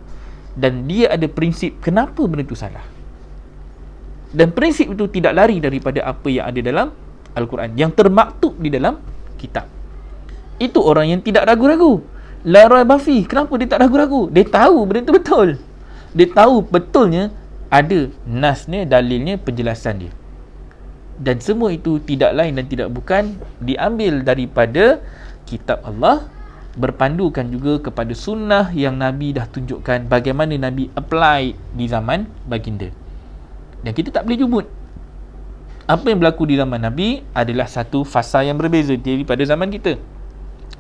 Dan dia ada prinsip kenapa benda tu salah. Dan prinsip itu tidak lari daripada apa yang ada dalam Al-Quran, yang termaktub di dalam kitab. Itu orang yang tidak ragu-ragu. La raiba fi. Kenapa dia tak ragu-ragu? Dia tahu benda itu betul. Dia tahu betulnya ada nasnya, dalilnya, penjelasan dia. Dan semua itu tidak lain dan tidak bukan diambil daripada kitab Allah, berpandukan juga kepada sunnah yang Nabi dah tunjukkan bagaimana Nabi apply di zaman baginda. Dan kita tak boleh jumut. Apa yang berlaku di zaman Nabi adalah satu fasa yang berbeza daripada zaman kita.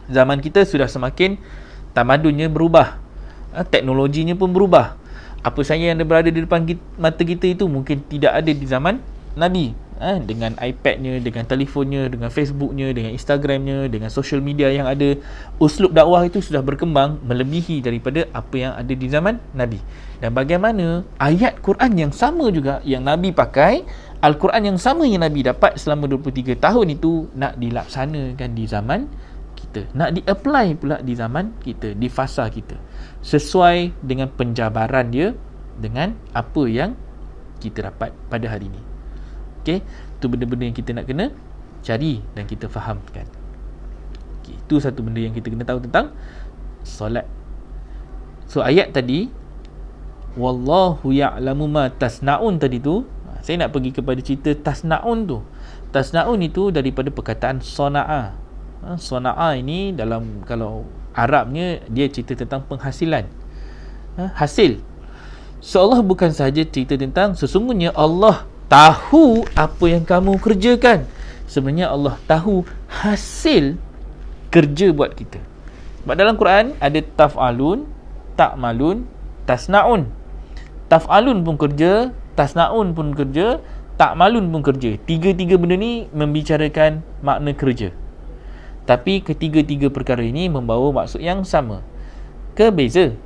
Zaman kita sudah semakin tamadunnya berubah, teknologinya pun berubah. Apa saja yang berada di depan mata kita itu mungkin tidak ada di zaman Nabi. Dengan iPadnya, dengan telefonnya, dengan Facebooknya, dengan Instagramnya, dengan social media yang ada, uslub dakwah itu sudah berkembang melebihi daripada apa yang ada di zaman Nabi. Dan bagaimana ayat Quran yang sama juga yang Nabi pakai, Al-Quran yang sama yang Nabi dapat selama 23 tahun itu nak dilaksanakan di zaman kita, nak di-apply pula di zaman kita, di fasa kita, sesuai dengan penjabaran dia dengan apa yang kita dapat pada hari ini. Okey, itu benda-benda yang kita nak kena cari dan kita fahamkan. Okay, itu satu benda yang kita kena tahu tentang solat. So ayat tadi, wallahu ya'lamu ma tasnaun tadi tu, saya nak pergi kepada cerita tasnaun tu. Tasnaun itu daripada perkataan sona'a. Sona'a ini dalam, kalau Arabnya, dia cerita tentang penghasilan, hasil. So Allah bukan sahaja cerita tentang sesungguhnya Allah tahu apa yang kamu kerjakan. Sebenarnya Allah tahu hasil kerja buat kita. Sebab dalam Quran ada taf'alun, ta'malun, tasna'un. Taf'alun pun kerja, tasna'un pun kerja, ta'malun pun kerja. Tiga-tiga benda ni membicarakan makna kerja. Tapi ketiga-tiga perkara ini membawa maksud yang sama. Ke beza?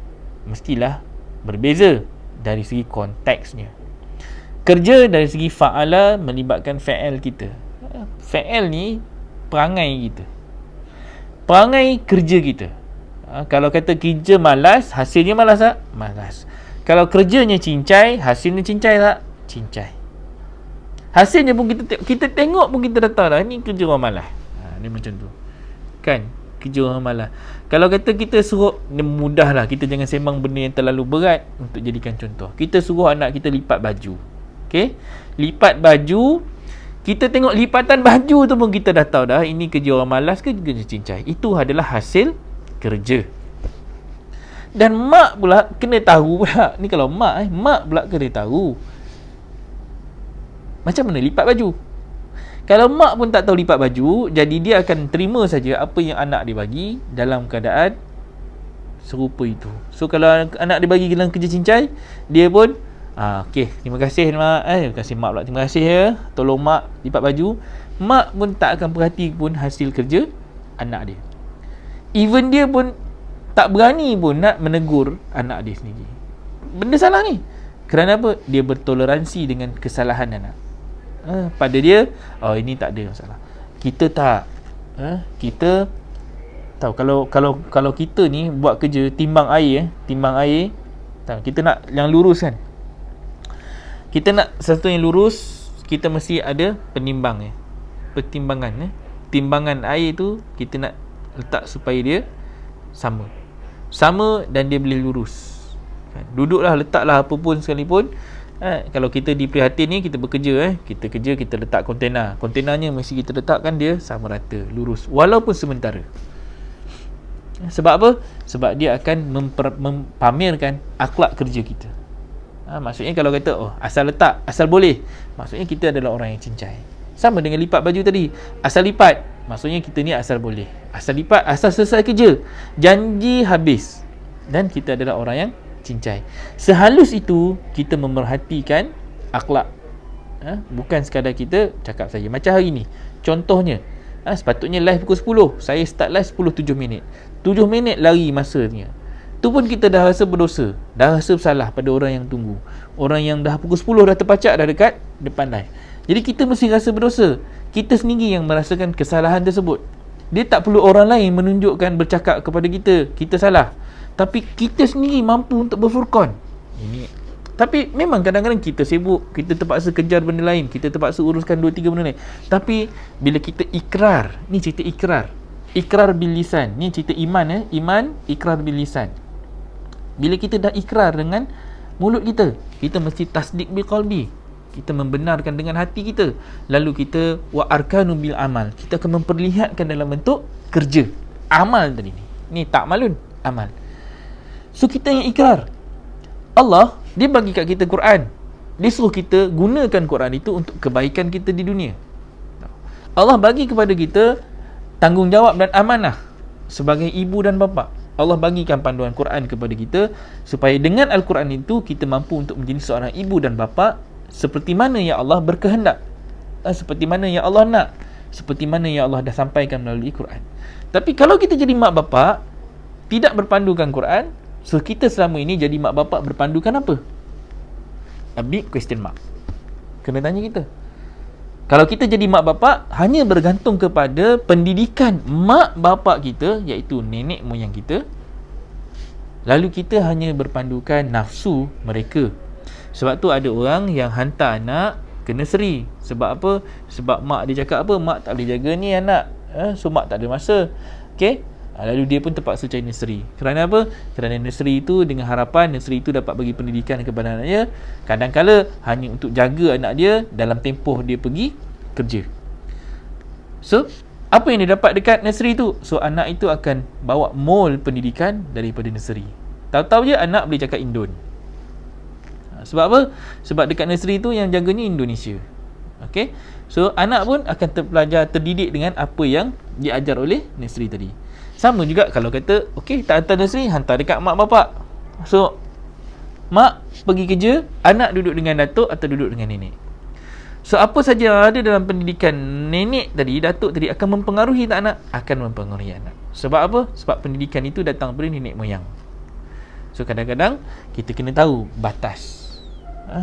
Mestilah berbeza dari segi konteksnya. Kerja dari segi fa'ala melibatkan fa'al kita. Fa'al ni perangai kita, perangai kerja kita. Kalau kata kerja malas, hasilnya malas tak? Malas. Kalau kerjanya cincai, hasilnya cincai tak? Cincai. Hasilnya pun kita tengok pun kita dah tahu dah, ni kerja orang malas. Ni macam tu. Kan? Kerja orang malas. Kalau kata kita suruh, ni mudahlah, kita jangan sembang benda yang terlalu berat untuk jadikan contoh. Kita suruh anak kita lipat baju. Okey? Lipat baju, kita tengok lipatan baju tu pun kita dah tahu dah, ini kerja orang malas ke kerja cincai. Itu adalah hasil kerja. Dan mak pula kena tahu pula. Ni kalau mak pula kena tahu macam mana lipat baju. Kalau mak pun tak tahu lipat baju, jadi dia akan terima saja apa yang anak dia bagi dalam keadaan serupa itu. So kalau anak dia bagi dalam kerja cincai, dia pun okey, terima kasih mak. Terima kasih mak pula. Terima kasih ya, tolong mak lipat baju. Mak pun tak akan perhati pun hasil kerja anak dia. Even dia pun tak berani pun nak menegur anak dia sendiri. Benda salah ni. Kerana apa? Dia bertoleransi dengan kesalahan anak. Pada dia, ini tak ada masalah. Kita tak. Kita tahu kalau kita ni buat kerja timbang air, tahu, kita nak yang lurus kan. Kita nak sesuatu yang lurus, kita mesti ada pertimbangan. Timbangan air tu kita nak letak supaya dia sama dan dia boleh lurus. Duduklah, letaklah apa pun sekalipun. Kalau kita di prihatin ni, kita bekerja, kita kerja, kita letak kontainernya mesti kita letakkan dia sama rata, lurus, walaupun sementara. Sebab apa? Sebab dia akan mempamerkan akhlak kerja kita. Maksudnya kalau kata asal letak, asal boleh, maksudnya kita adalah orang yang cincai. Sama dengan lipat baju tadi, asal lipat, maksudnya kita ni asal boleh, asal lipat, asal selesai kerja, janji habis, dan kita adalah orang yang cincai. Sehalus itu kita memerhatikan akhlak. Bukan sekadar kita cakap saja. Macam hari ni, contohnya, sepatutnya live pukul 10, saya start live 10:07 minit, 7 minit lari masanya. Tu pun kita dah rasa berdosa, dah rasa bersalah pada orang yang tunggu. Orang yang dah pukul 10 dah terpacak, dah dekat depan live. Jadi kita mesti rasa berdosa. Kita sendiri yang merasakan kesalahan tersebut. Dia tak perlu orang lain menunjukkan, bercakap kepada kita salah. Tapi kita sendiri mampu untuk berfurqan. Tapi memang kadang-kadang kita sibuk, kita terpaksa kejar benda lain, kita terpaksa uruskan 2-3 benda lain. Tapi bila kita ikrar, ni cerita ikrar bil lisan, ni cerita iman, iman ikrar bil lisan. Bila kita dah ikrar dengan mulut kita, kita mesti tasdik bil qalbi, kita membenarkan dengan hati kita. Lalu kita wa arkanu bil amal, kita akan memperlihatkan dalam bentuk kerja, amal tadi ni tak malun, amal. So kita yang ikrar. Allah, dia bagi kat kita Quran, dia suruh kita gunakan Quran itu untuk kebaikan kita di dunia. Allah bagi kepada kita tanggungjawab dan amanah sebagai ibu dan bapa. Allah bagikan panduan Quran kepada kita supaya dengan Al-Quran itu kita mampu untuk menjadi seorang ibu dan bapa seperti mana yang Allah berkehendak, seperti mana yang Allah nak, seperti mana yang Allah dah sampaikan melalui Quran. Tapi kalau kita jadi mak bapa tidak berpandukan Quran, so kita selama ini jadi mak bapak berpandukan apa? A big question mark. Kena tanya kita. Kalau kita jadi mak bapak hanya bergantung kepada pendidikan mak bapak kita, iaitu nenek moyang kita, lalu kita hanya berpandukan nafsu mereka. Sebab tu ada orang yang hantar anak ke nursery. Sebab apa? Sebab mak dia cakap apa? Mak tak boleh jaga ni anak, so mak tak ada masa. Okay? Lalu dia pun terpaksa cari nursery. Kerana apa? Kerana nursery itu dengan harapan nursery itu dapat bagi pendidikan kepada anaknya, kadang-kala hanya untuk jaga anak dia dalam tempoh dia pergi kerja. So, apa yang dia dapat dekat nursery itu? So, anak itu akan bawa mold pendidikan daripada nursery. Tahu-tahu je anak boleh cakap Indon. Sebab apa? Sebab dekat nursery itu yang jaganya Indonesia. Okay? So, anak pun akan terdidik dengan apa yang diajar oleh nursery tadi. Sama juga kalau kata, okey, tak hantar nursery, hantar dekat mak bapak. So, mak pergi kerja, anak duduk dengan datuk atau duduk dengan nenek. So, apa saja yang ada dalam pendidikan nenek tadi, datuk tadi, akan mempengaruhi tak anak? Akan mempengaruhi anak. Sebab apa? Sebab pendidikan itu datang dari nenek moyang. So, kadang-kadang kita kena tahu batas.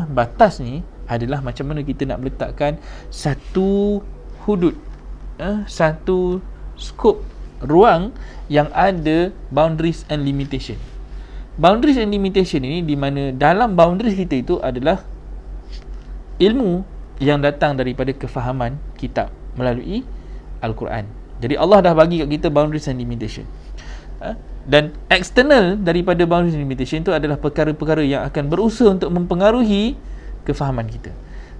Batas ni adalah macam mana kita nak meletakkan satu hudud, satu skop ruang yang ada boundaries and limitation. Boundaries and limitation ini di mana dalam boundaries kita itu adalah ilmu yang datang daripada kefahaman kitab melalui Al-Quran. Jadi Allah dah bagi kat kita boundaries and limitation. Dan eksternal daripada boundaries and limitation itu adalah perkara-perkara yang akan berusaha untuk mempengaruhi kefahaman kita.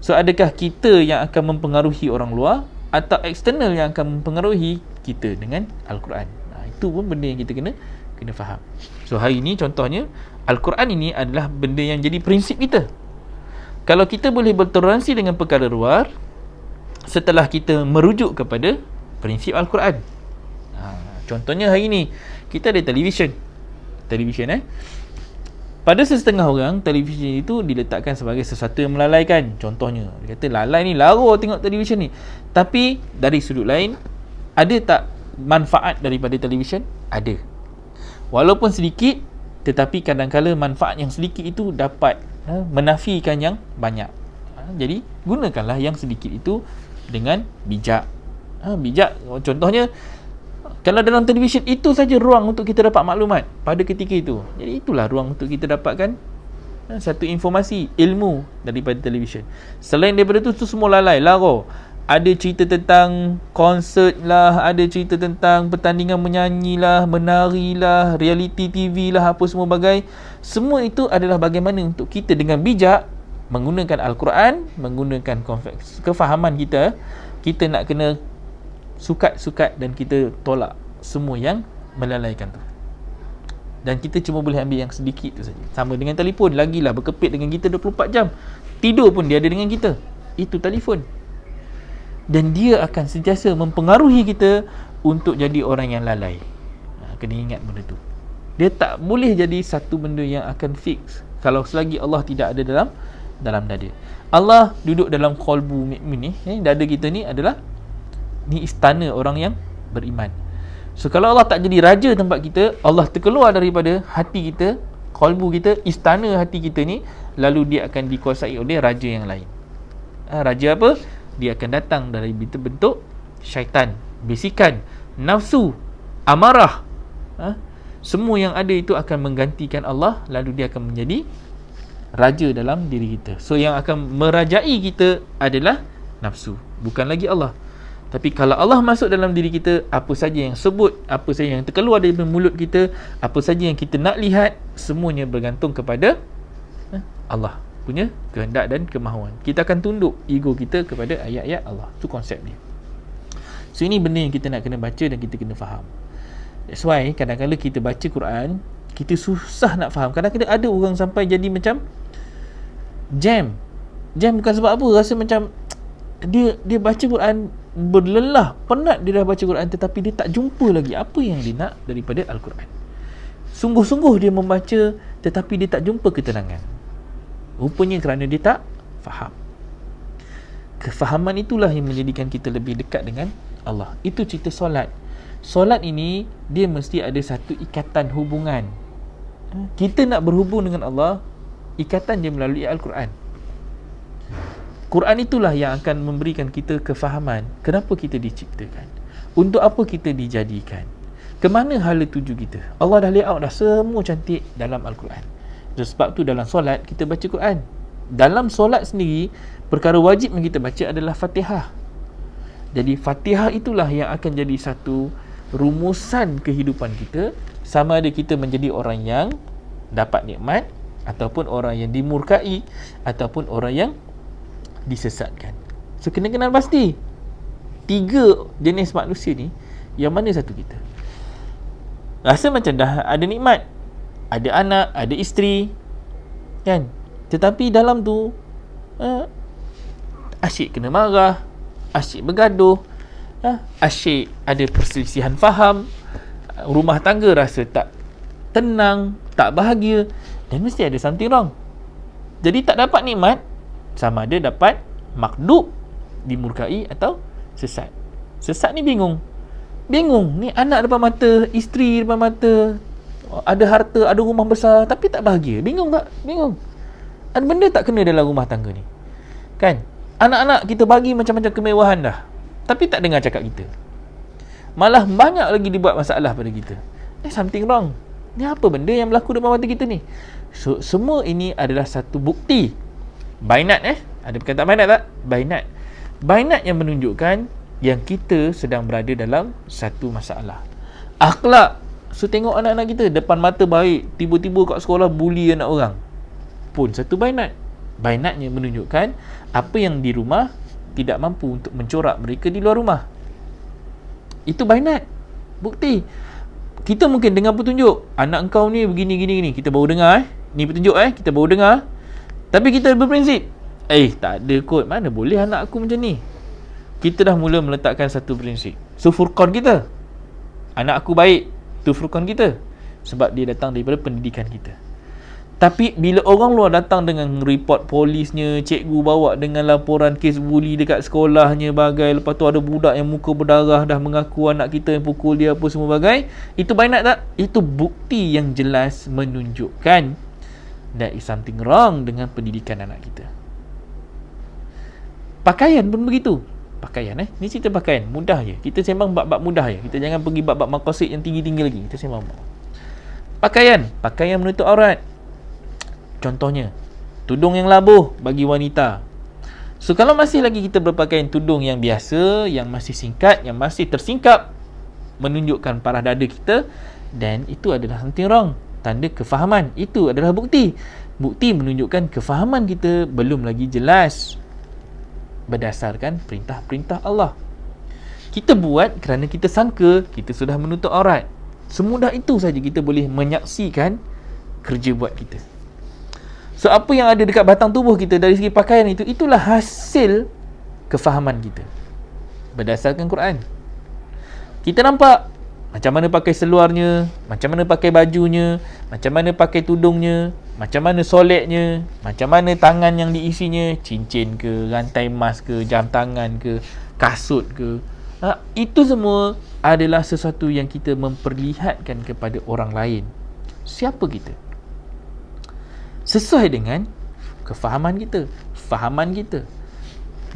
So adakah kita yang akan mempengaruhi orang luar atau eksternal yang akan mempengaruhi kita dengan Al-Quran? Itu pun benda yang kita kena faham. So hari ini contohnya Al-Quran ini adalah benda yang jadi prinsip kita. Kalau kita boleh bertoleransi dengan perkara luar setelah kita merujuk kepada prinsip Al-Quran. Contohnya hari ni kita ada televisyen. Pada sesetengah orang, televisyen itu diletakkan sebagai sesuatu yang melalaikan. Contohnya, dia kata lalai ni, lara tengok televisyen ni. Tapi dari sudut lain, ada tak manfaat daripada televisyen? Ada. Walaupun sedikit, tetapi kadang-kala manfaat yang sedikit itu dapat menafikan yang banyak. Jadi gunakanlah yang sedikit itu dengan bijak. Bijak, contohnya kalau dalam televisyen itu saja ruang untuk kita dapat maklumat pada ketika itu. Jadi itulah ruang untuk kita dapatkan satu informasi, ilmu daripada televisyen. Selain daripada itu semua lalai, lara. Ada cerita tentang konsert lah, ada cerita tentang pertandingan menyanyi lah, menari lah, reality TV lah, apa semua bagai. Semua itu adalah bagaimana untuk kita dengan bijak menggunakan Al-Quran, menggunakan kefahaman kita. Kita nak kena sukat-sukat dan kita tolak semua yang melalaikan tu. Dan kita cuma boleh ambil yang sedikit tu saja. Sama dengan telefon, lagilah berkepit dengan kita 24 jam. Tidur pun dia ada dengan kita. Itu telefon. Dan dia akan sentiasa mempengaruhi kita untuk jadi orang yang lalai. Kena ingat benda tu. Dia tak boleh jadi satu benda yang akan fix kalau selagi Allah tidak ada dalam dada. Allah duduk dalam qalbu mukmin ni, dada kita ni adalah ni istana orang yang beriman. So kalau Allah tak jadi raja tempat kita, Allah terkeluar daripada hati kita, qalbu kita, istana hati kita ni, lalu dia akan dikuasai oleh raja yang lain. Raja apa? Dia akan datang dari bentuk syaitan, bisikan, nafsu, amarah. Semua yang ada itu akan menggantikan Allah, lalu dia akan menjadi raja dalam diri kita. So yang akan merajai kita adalah nafsu, bukan lagi Allah. Tapi kalau Allah masuk dalam diri kita, apa saja yang sebut, apa saja yang terkeluar dari mulut kita, apa saja yang kita nak lihat, semuanya bergantung kepada Allah punya kehendak dan kemahuan. Kita akan tunduk ego kita kepada ayat-ayat Allah. Itu konsep dia. So ini benda yang kita nak kena baca dan kita kena faham. That's why kadang-kadang kita baca Quran, kita susah nak faham. Kadang-kadang ada orang sampai jadi macam jam bukan sebab apa, rasa macam dia baca Quran berlelah, penat dia dah baca Quran, tetapi dia tak jumpa lagi apa yang dia nak daripada Al-Quran. Sungguh-sungguh dia membaca, tetapi dia tak jumpa ketenangan. Rupanya kerana dia tak faham. Kefahaman itulah yang menjadikan kita lebih dekat dengan Allah. Itu cerita solat. Solat ini dia mesti ada satu ikatan hubungan. Kita nak berhubung dengan Allah, ikatan dia melalui Al-Quran. Quran itulah yang akan memberikan kita kefahaman kenapa kita diciptakan, untuk apa kita dijadikan, ke mana hala tuju kita. Allah dah layout dah semua cantik dalam Al-Quran. Sebab tu dalam solat kita baca Quran. Dalam solat sendiri, perkara wajib yang kita baca adalah Fatihah. Jadi Fatihah itulah yang akan jadi satu rumusan kehidupan kita, sama ada kita menjadi orang yang dapat nikmat, ataupun orang yang dimurkai, ataupun orang yang disesatkan. So kena kenal pasti 3 jenis manusia ni, yang mana satu kita. Rasa macam dah ada nikmat, ada anak, ada isteri, kan? Tetapi dalam tu asyik kena marah, asyik bergaduh, asyik ada perselisihan faham, rumah tangga rasa tak tenang, tak bahagia, dan mesti ada something wrong. Jadi tak dapat nikmat, sama ada dapat makdub, dimurkai atau sesat. Sesat ni bingung, ni anak depan mata, isteri depan mata, ada harta, ada rumah besar, tapi tak bahagia. Bingung tak? Bingung. Ada benda tak kena dalam rumah tangga ni, kan? Anak-anak kita bagi macam-macam kemewahan dah, tapi tak dengar cakap kita. malah banyak lagi dibuat masalah pada kita. Something wrong. Ni apa benda yang berlaku depan mata kita ni? So, semua ini adalah satu bukti. Bainat ada perkataan bainat tak? Bainat. Bainat yang menunjukkan yang kita sedang berada dalam satu masalah. Akhlak. So tengok anak-anak kita depan mata baik, tiba-tiba kat sekolah bully anak orang. Pun satu bainat. Bainatnya menunjukkan apa yang di rumah tidak mampu untuk mencorak mereka di luar rumah. Itu bainat. Bukti. Kita mungkin dengar petunjuk, anak engkau ni begini. Kita baru dengar ni petunjuk kita baru dengar. Tapi kita berprinsip, tak ada kot, mana boleh anak aku macam ni. Kita dah mula meletakkan satu prinsip. So furqan kita, anak aku baik, tu furqan kita, sebab dia datang daripada pendidikan kita. Tapi bila orang luar datang dengan report polisnya, cikgu bawa dengan laporan kes buli dekat sekolahnya bagai, lepas tu ada budak yang muka berdarah dah mengaku anak kita yang pukul dia apa semua bagai, itu bainat tak? Itu bukti yang jelas menunjukkan there is something wrong dengan pendidikan anak kita. Pakaian pun begitu. Pakaian ni cerita pakaian, mudah je. Kita sembang bab-bab mudah je. Kita jangan pergi bab-bab maqasid yang tinggi-tinggi lagi. Kita sembang pakaian menutup aurat. Contohnya, tudung yang labuh bagi wanita. So kalau masih lagi kita berpakaian tudung yang biasa, yang masih singkat, yang masih tersingkap, menunjukkan parah dada kita, dan itu adalah something wrong. Tanda kefahaman. Itu adalah bukti. Bukti menunjukkan kefahaman kita belum lagi jelas berdasarkan perintah-perintah Allah. Kita buat kerana kita sangka kita sudah menutup aurat. Semudah itu saja kita boleh menyaksikan kerja buat kita. So apa yang ada dekat batang tubuh kita dari segi pakaian itu, itulah hasil kefahaman kita berdasarkan Quran. Kita nampak macam mana pakai seluarnya, macam mana pakai bajunya, macam mana pakai tudungnya, macam mana soletnya, macam mana tangan yang diisinya, cincin ke, rantai emas ke, jam tangan ke, kasut ke. Itu semua adalah sesuatu yang kita memperlihatkan kepada orang lain. Siapa kita? Sesuai dengan kefahaman kita, fahaman kita.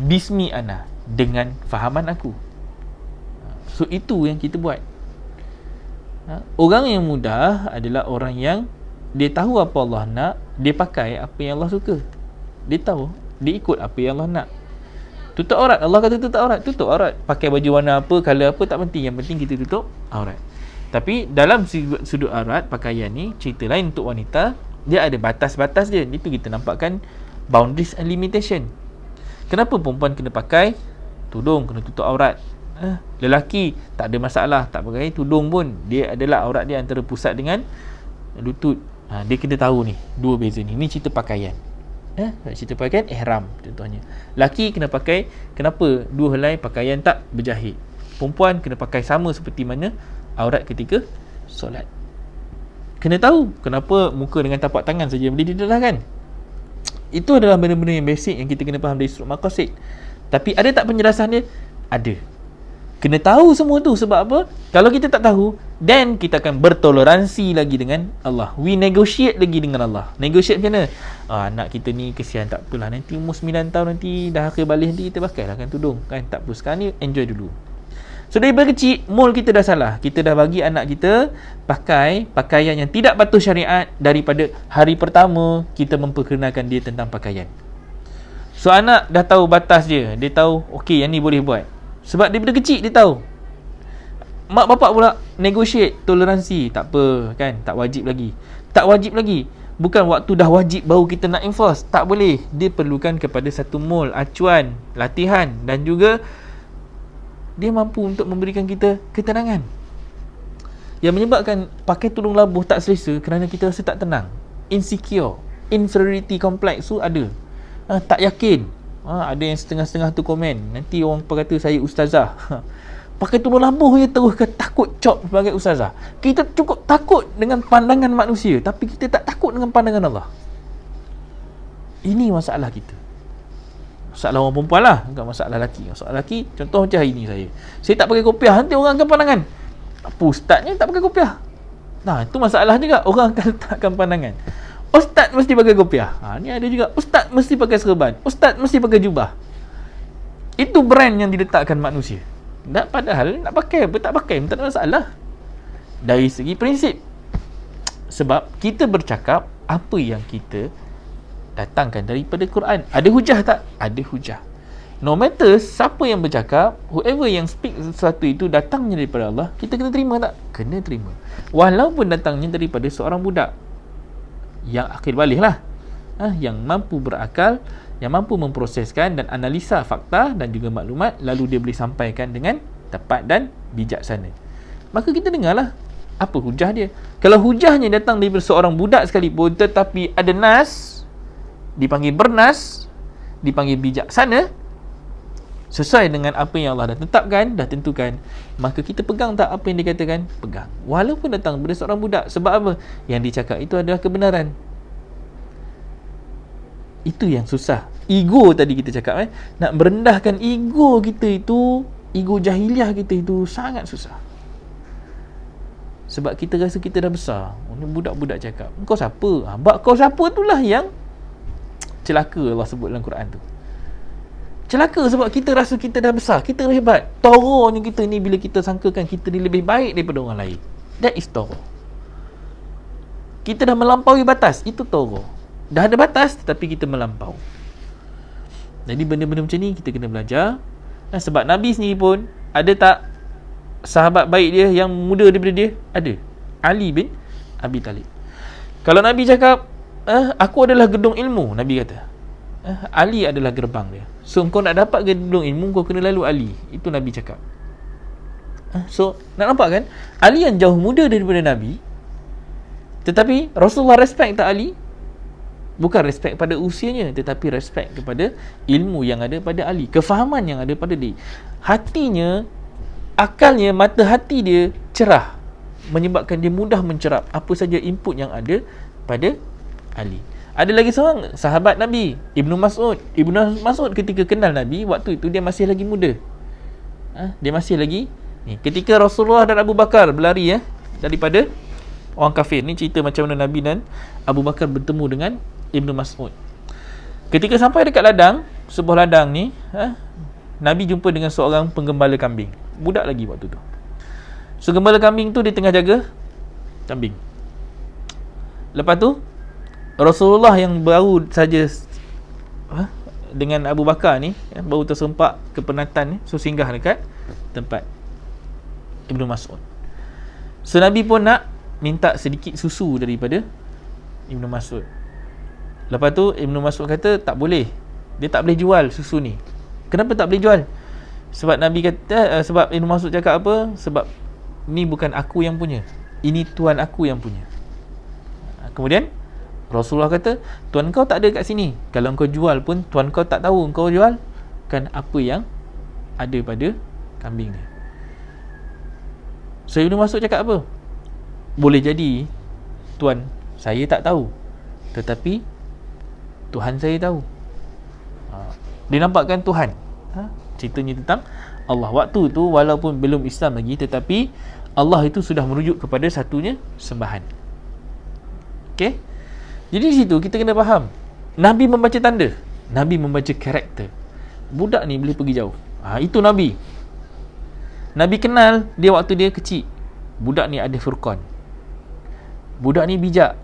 Bismi ana, dengan fahaman aku. So itu yang kita buat. Orang yang mudah adalah orang yang dia tahu apa Allah nak, dia pakai apa yang Allah suka. Dia tahu, dia ikut apa yang Allah nak. Tutup aurat, Allah kata tutup aurat. Pakai baju warna apa, color apa, tak penting. Yang penting kita tutup aurat. Tapi dalam sudut aurat, pakaian ni, cerita lain untuk wanita, dia ada batas-batas dia. Itu kita nampakkan boundaries and limitation. Kenapa perempuan kena pakai tudung, kena tutup aurat? Lelaki tak ada masalah, tak pakai tudung pun, dia adalah aurat dia antara pusat dengan lutut. Dia kena tahu ni, dua beza ni. Ni cerita pakaian. Cerita pakaian ihram contohnya. Laki kena pakai, kenapa dua helai pakaian tak berjahit? Perempuan kena pakai sama seperti mana aurat ketika solat. Kena tahu kenapa muka dengan tapak tangan saja boleh didedahkan. Itu adalah benda-benda yang basic yang kita kena faham dari surah maqasid. Tapi ada tak penjelasan dia? Ada. Kena tahu semua tu. Sebab apa? Kalau kita tak tahu, then kita akan bertoleransi lagi dengan Allah. We negotiate lagi dengan Allah. Negotiate macam mana? Anak kita ni kesian, tak apalah, nanti umur 9 tahun nanti dah akhir balik, nanti kita pakailah kan tudung kan. Tak apa, sekarang ni enjoy dulu. So daripada kecil, mold kita dah salah. Kita dah bagi anak kita pakai pakaian yang tidak patuh syariat. Daripada hari pertama kita memperkenalkan dia tentang pakaian. So anak dah tahu batas dia. Dia tahu okey, yang ni boleh buat. Sebab daripada kecil dia tahu. Mak bapak pula negotiate, toleransi. Tak apa kan, tak wajib lagi. Tak wajib lagi. Bukan waktu dah wajib baru kita nak enforce. Tak boleh. Dia perlukan kepada satu mold, acuan, latihan, dan juga dia mampu untuk memberikan kita ketenangan. Yang menyebabkan pakai tudung labuh tak selesa kerana kita rasa tak tenang, insecure, inferiority complex tu ada. Tak yakin. Ada yang setengah-setengah tu komen, nanti orang kata saya ustazah. Pakai tudung labuh je terus takut cop sebagai ustazah. Kita cukup takut dengan pandangan manusia, tapi kita tak takut dengan pandangan Allah. Ini masalah kita. Masalah orang perempuan lah, bukan masalah lelaki. Masalah lelaki, contoh macam hari ni saya tak pakai kopiah, nanti orang akan pandangan, apa ustaznya tak pakai kopiah? Itu masalah juga, orang akan letakkan pandangan. Ustaz mesti pakai kopiah. Ni ada juga, ustaz mesti pakai serban, ustaz mesti pakai jubah. Itu brand yang diletakkan manusia. Padahal nak pakai apa tak pakai tak ada masalah dari segi prinsip. Sebab kita bercakap apa yang kita datangkan daripada Quran. Ada hujah tak? Ada hujah. No matter siapa yang bercakap, whoever yang speak sesuatu itu datangnya daripada Allah, kita kena terima tak? Kena terima. Walaupun datangnya daripada seorang budak yang akil balik lah, yang mampu berakal, yang mampu memproseskan dan analisa fakta dan juga maklumat, lalu dia boleh sampaikan dengan tepat dan bijaksana. Maka kita dengarlah apa hujah dia. Kalau hujahnya datang daripada seorang budak sekalipun, tetapi ada nas, dipanggil bernas, dipanggil bijaksana, sesuai dengan apa yang Allah dah tetapkan, dah tentukan, maka kita pegang tak apa yang dikatakan? Pegang. Walaupun datang daripada seorang budak. Sebab apa? Yang dicakap itu adalah kebenaran. Itu yang susah. Ego tadi kita cakap, nak merendahkan ego kita itu, ego jahiliah kita itu sangat susah. Sebab kita rasa kita dah besar. Budak-budak cakap, kau siapa? Kau siapa itulah yang celaka Allah sebut dalam Quran tu. Celaka sebab kita rasa kita dah besar, kita dah hebat. Toronya kita ni bila kita sangkakan kita ni lebih baik daripada orang lain. That is toro. Kita dah melampaui batas, itu toro. Dah ada batas tetapi kita melampau. Jadi benda-benda macam ni kita kena belajar. Sebab Nabi sendiri pun, ada tak sahabat baik dia yang muda daripada dia? Ada. Ali bin Abi Talib. Kalau Nabi cakap, aku adalah gedung ilmu, Nabi kata, Ali adalah gerbang dia. So kau nak dapat gedung ilmu, kau kena lalu Ali. Itu Nabi cakap. So nak nampak kan, Ali yang jauh muda daripada Nabi, tetapi Rasulullah respect tak Ali? Bukan respect pada usianya, tetapi respect kepada ilmu yang ada pada Ali, kefahaman yang ada pada dia. Hatinya, akalnya, mata hati dia cerah, menyebabkan dia mudah mencerap apa saja input yang ada pada Ali. Ada lagi seorang sahabat Nabi, Ibnu Mas'ud. Ibnu Mas'ud ketika kenal Nabi, waktu itu dia masih lagi muda. Dia masih lagi ni. Ketika Rasulullah dan Abu Bakar berlari daripada orang kafir. Ni cerita macam mana Nabi dan Abu Bakar bertemu dengan Ibnu Mas'ud. Ketika sampai dekat ladang, sebuah ladang ni, Nabi jumpa dengan seorang penggembala kambing. Budak lagi waktu tu. So gembala kambing tu dia tengah jaga kambing. Lepas tu Rasulullah yang baru saja dengan Abu Bakar ni, baru tersempak kepenatan ni, so singgah dekat tempat Ibnu Mas'ud. So Nabi pun nak minta sedikit susu daripada Ibnu Mas'ud. Lepas tu Ibnu Mas'ud kata tak boleh, dia tak boleh jual susu ni. Kenapa tak boleh jual? Sebab Nabi kata, sebab Ibnu Mas'ud cakap apa? Sebab ni bukan aku yang punya, ini tuan aku yang punya. Kemudian Rasulullah kata, tuan kau tak ada kat sini. Kalau kau jual pun tuan kau tak tahu kau jual kan apa yang ada pada kambing ni. So Ibnu Mas'ud cakap apa? Boleh jadi tuan saya tak tahu, tetapi Tuhan saya tahu. Dia nampakkan Tuhan. Ceritanya tentang Allah. Waktu tu walaupun belum Islam lagi, tetapi Allah itu sudah merujuk kepada satunya sembahan. Okey? Jadi di situ kita kena faham, Nabi membaca tanda, Nabi membaca karakter. Budak ni boleh pergi jauh. Itu Nabi. Nabi kenal dia waktu dia kecil. Budak ni ada furqan. Budak ni bijak.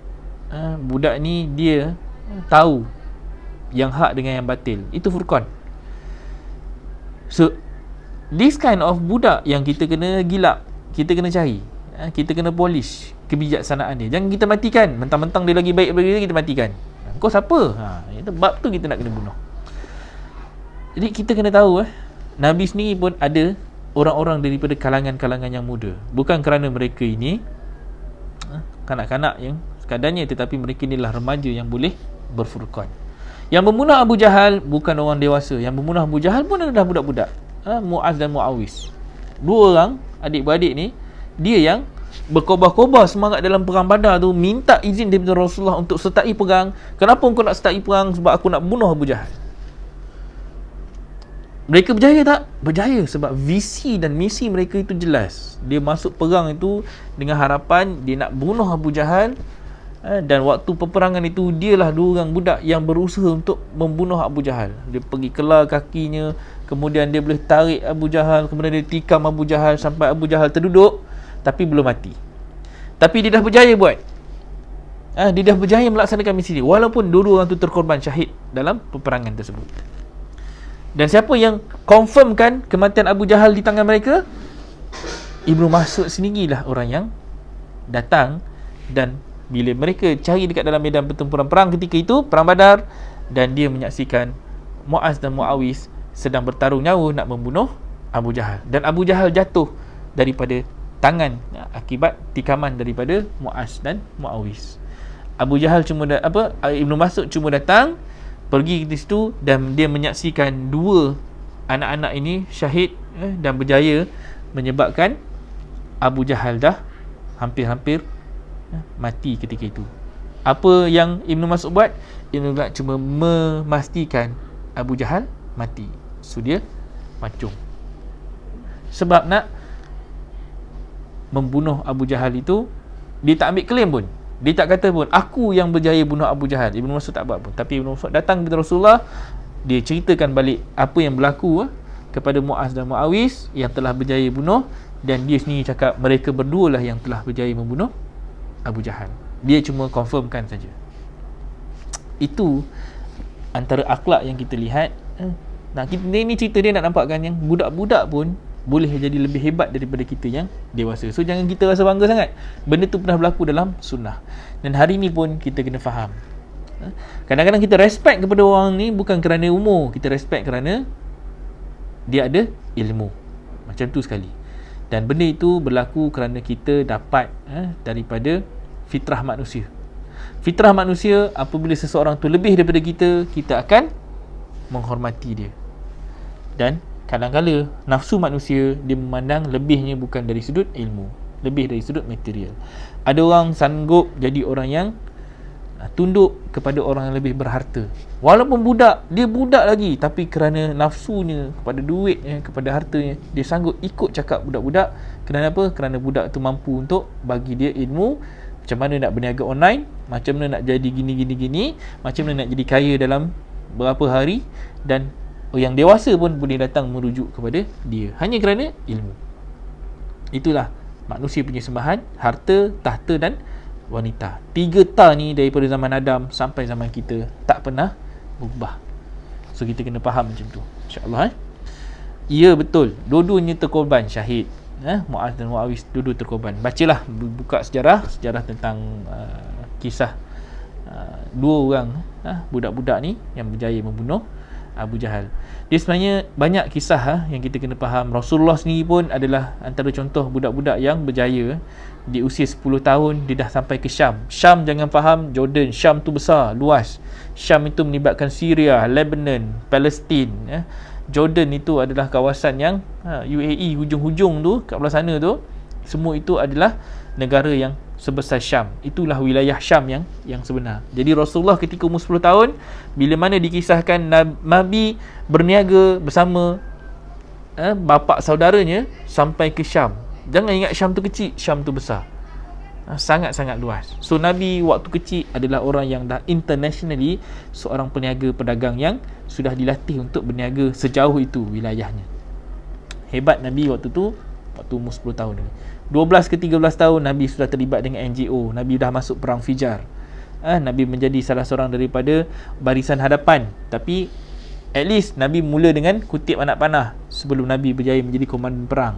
Budak ni dia tahu yang hak dengan yang batil. Itu furqan. So this kind of budak yang kita kena gilap, kita kena cari, kita kena polish kebijaksanaan dia. Jangan kita matikan. Mentang-mentang dia lagi baik daripada kita, kita matikan. Kau siapa? Itu bab tu kita nak kena bunuh. Jadi kita kena tahu Nabi sendiri pun ada orang-orang daripada kalangan-kalangan yang muda. Bukan kerana mereka ini kanak-kanak yang sekadarnya, tetapi mereka inilah remaja yang boleh berfurqan. Yang membunuh Abu Jahal bukan orang dewasa. Yang membunuh Abu Jahal pun adalah budak-budak. Muaz dan Muawiz. Dua orang adik-beradik ni, dia yang berkobar-kobar semangat dalam perang Badar tu, minta izin daripada Rasulullah untuk sertai perang. Kenapa engkau nak sertai perang? Sebab aku nak bunuh Abu Jahal. Mereka berjaya tak? Berjaya sebab visi dan misi mereka itu jelas. Dia masuk perang itu dengan harapan dia nak bunuh Abu Jahal Dan waktu peperangan itu, dialah 2 orang budak yang berusaha untuk membunuh Abu Jahal. Dia pergi kelar kakinya, kemudian dia boleh tarik Abu Jahal, kemudian dia tikam Abu Jahal sampai Abu Jahal terduduk tapi belum mati. Tapi dia dah berjaya buat. Dia dah berjaya melaksanakan misi dia, walaupun 2 orang tu terkorban syahid dalam peperangan tersebut. Dan siapa yang confirmkan kematian Abu Jahal di tangan mereka? Ibnu Mas'ud sendirilah orang yang datang, dan bila mereka cari dekat dalam medan pertempuran perang ketika itu, perang Badar, dan dia menyaksikan Muaz dan Muawiz sedang bertarung nyawa nak membunuh Abu Jahal, dan Abu Jahal jatuh daripada tangan akibat tikaman daripada Muaz dan Muawiz. Abu Jahal cuma Ibnu Mas'ud cuma datang, pergi ke situ, dan dia menyaksikan 2 anak-anak ini syahid dan berjaya menyebabkan Abu Jahal dah hampir-hampir mati ketika itu. Apa yang Ibnu Mas'ud buat? Ibnu Mas'ud cuma memastikan Abu Jahal mati. So dia macung. Sebab nak membunuh Abu Jahal itu, dia tak ambil claim pun. Dia tak kata pun, aku yang berjaya bunuh Abu Jahal. Ibnu Mas'ud tak buat pun. Tapi Ibnu Mas'ud datang kepada Rasulullah, dia ceritakan balik apa yang berlaku kepada Muaz dan Muawiz yang telah berjaya bunuh, dan dia sendiri cakap mereka berdua lah yang telah berjaya membunuh Abu Jahal. Dia cuma confirmkan saja. Itu antara akhlak yang kita lihat. Nah, ini cerita dia nak nampakkan yang budak-budak pun boleh jadi lebih hebat daripada kita yang dewasa. So jangan kita rasa bangga sangat. Benda tu pernah berlaku dalam sunnah. Dan hari ni pun kita kena faham. Kadang-kadang kita respect kepada orang ni bukan kerana umur, kita respect kerana dia ada ilmu. Macam tu sekali. Dan benda itu berlaku kerana kita dapat daripada fitrah manusia. Fitrah manusia, apabila seseorang tu lebih daripada kita, kita akan menghormati dia. Dan kadang-kadang nafsu manusia dia memandang lebihnya bukan dari sudut ilmu, lebih dari sudut material. Ada orang sanggup jadi orang yang tunduk kepada orang yang lebih berharta, walaupun budak, dia budak lagi, tapi kerana nafsunya kepada duitnya, kepada hartanya, dia sanggup ikut cakap budak-budak. Kenapa? Kerana budak tu mampu untuk bagi dia ilmu macam mana nak berniaga online, macam mana nak jadi gini, macam mana nak jadi kaya dalam berapa hari. Dan yang dewasa pun boleh datang merujuk kepada dia hanya kerana ilmu. Itulah manusia punya sembahan: harta, tahta dan wanita. 3 ta ni daripada zaman Adam sampai zaman kita tak pernah berubah. So kita kena faham macam tu, insya-Allah. Ya, betul, dua-duanya terkorban syahid. Muaz dan Muawiz dua-dua terkorban. Bacalah, buka sejarah tentang kisah 2 orang budak-budak ni yang berjaya membunuh Abu Jahal. Dia sebenarnya banyak kisah yang kita kena faham. Rasulullah sendiri pun adalah antara contoh budak-budak yang berjaya. Di usia 10 tahun dia dah sampai ke Syam. Syam, jangan faham Jordan. Syam tu besar, luas. Syam itu melibatkan Syria, Lebanon, Palestin. Jordan itu adalah kawasan yang UAE hujung-hujung tu, kat belah sana tu, semua itu adalah negara yang sebesar Syam. Itulah wilayah Syam yang sebenar. Jadi Rasulullah ketika umur 10 tahun, bila mana dikisahkan Nabi berniaga bersama bapa saudaranya sampai ke Syam. Jangan ingat Syam tu kecil, Syam tu besar. Sangat-sangat luas. So Nabi waktu kecil adalah orang yang dah internationally seorang peniaga pedagang yang sudah dilatih untuk berniaga sejauh itu wilayahnya. Hebat Nabi waktu tu, waktu umur 10 tahun ni. 12 ke 13 tahun Nabi sudah terlibat dengan NGO. Nabi dah masuk perang Fijar. Nabi menjadi salah seorang daripada barisan hadapan. Tapi at least Nabi mula dengan kutip anak panah sebelum Nabi berjaya menjadi komandan perang.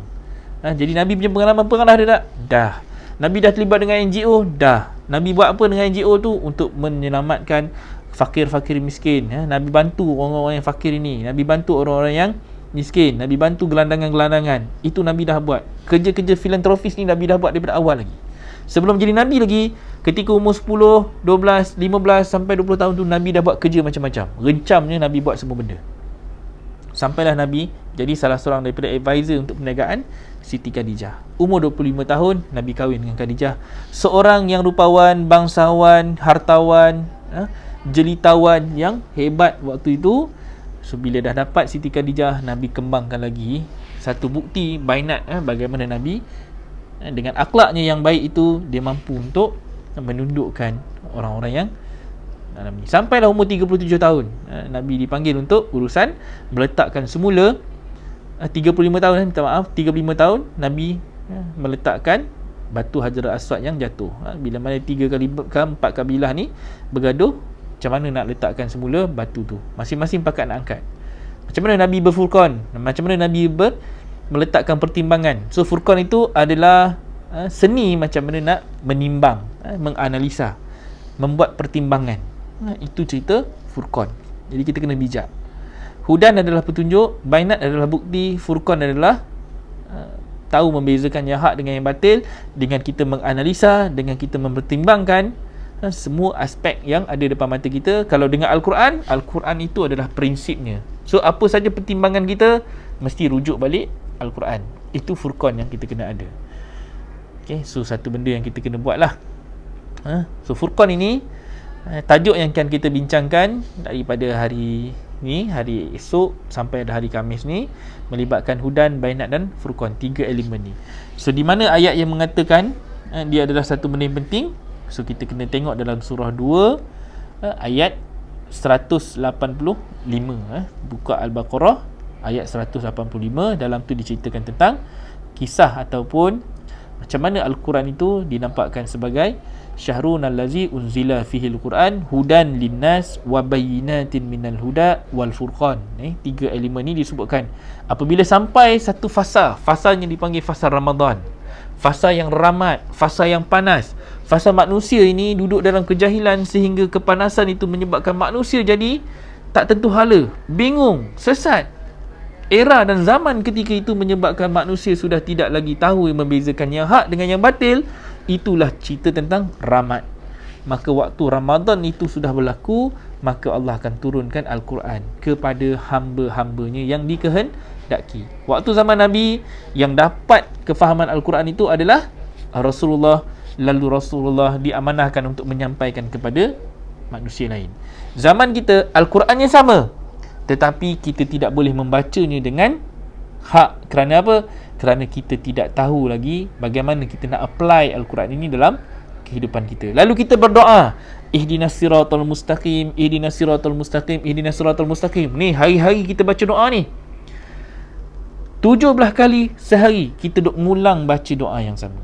Jadi Nabi punya pengalaman perang dah ada tak? Dah. Nabi dah terlibat dengan NGO? Dah. Nabi buat apa dengan NGO tu? Untuk menyelamatkan fakir-fakir miskin. Nabi bantu orang-orang yang fakir ini. Nabi bantu orang-orang yang miskin. Nabi bantu gelandangan-gelandangan. Itu Nabi dah buat. Kerja-kerja filantropis ni Nabi dah buat daripada awal lagi. Sebelum jadi Nabi lagi, ketika umur 10, 12, 15 sampai 20 tahun tu, Nabi dah buat kerja macam-macam. Rencamnya Nabi buat semua benda. Sampailah Nabi jadi salah seorang daripada advisor untuk perniagaan Siti Khadijah. Umur 25 tahun Nabi kahwin dengan Khadijah, seorang yang rupawan, bangsawan, hartawan, jelitawan yang hebat waktu itu. So bila dah dapat Siti Khadijah, Nabi kembangkan lagi satu bukti bainat bagaimana Nabi dengan akhlaknya yang baik itu, dia mampu untuk menundukkan orang-orang yang dalam ni. Sampailah umur 37 tahun, Nabi dipanggil untuk urusan meletakkan semula 35 tahun, minta maaf, 35 tahun Nabi meletakkan batu Hajar Aswad yang jatuh. Bila mana 4 kabilah ni bergaduh, macam mana nak letakkan semula batu tu, masing-masing pakat nak angkat. Macam mana Nabi berfurqan, macam mana Nabi meletakkan pertimbangan. So furqan itu adalah seni macam mana nak menimbang, menganalisa, membuat pertimbangan. Itu cerita furqan. Jadi kita kena bijak. Hudan adalah petunjuk, bainat adalah bukti, furqan adalah tahu membezakan yang hak dengan yang batil, dengan kita menganalisa, dengan kita mempertimbangkan semua aspek yang ada depan mata kita. Kalau dengan Al-Quran, Al-Quran itu adalah prinsipnya. So apa saja pertimbangan kita mesti rujuk balik Al-Quran. Itu furqan yang kita kena ada. Okay, so satu benda yang kita kena buat lah. So furqan ini tajuk yang akan kita bincangkan daripada hari ni, hari esok sampai hari Khamis ni, melibatkan hudan, bainat dan furqan, 3 elemen ni. So di mana ayat yang mengatakan dia adalah satu benda yang penting. So kita kena tengok dalam surah 2 ayat 185, buka Al-Baqarah ayat 185. Dalam tu diceritakan tentang kisah ataupun macam mana Al-Quran itu dinampakkan sebagai syahrun allazi unzila fihi al-Quran hudan linnas wa bayyinatin minal huda wal furqan. 3 elemen ni disebutkan apabila sampai satu fasa yang dipanggil fasa Ramadan, fasa yang ramat, fasa yang panas. Fasa manusia ini duduk dalam kejahilan sehingga kepanasan itu menyebabkan manusia jadi tak tentu hala, bingung, sesat. Era dan zaman ketika itu menyebabkan manusia sudah tidak lagi tahu membezakan yang hak dengan yang batil. Itulah cerita tentang ramat. Maka waktu Ramadan itu sudah berlaku, maka Allah akan turunkan Al-Quran kepada hamba-hambanya yang dikehendaki. Waktu zaman Nabi, yang dapat kefahaman Al-Quran itu adalah Rasulullah. Lalu Rasulullah diamanahkan untuk menyampaikan kepada manusia lain. Zaman kita Al-Qurannya sama, tetapi kita tidak boleh membacanya dengan hak. Kerana apa? Kerana kita tidak tahu lagi bagaimana kita nak apply Al-Quran ini dalam kehidupan kita. Lalu kita berdoa, ihdinas siratal mustaqim, ihdinas siratal mustaqim, ihdinas siratal mustaqim. Ni hari-hari kita baca doa ni 17 kali sehari kita duk ngulang baca doa yang sama.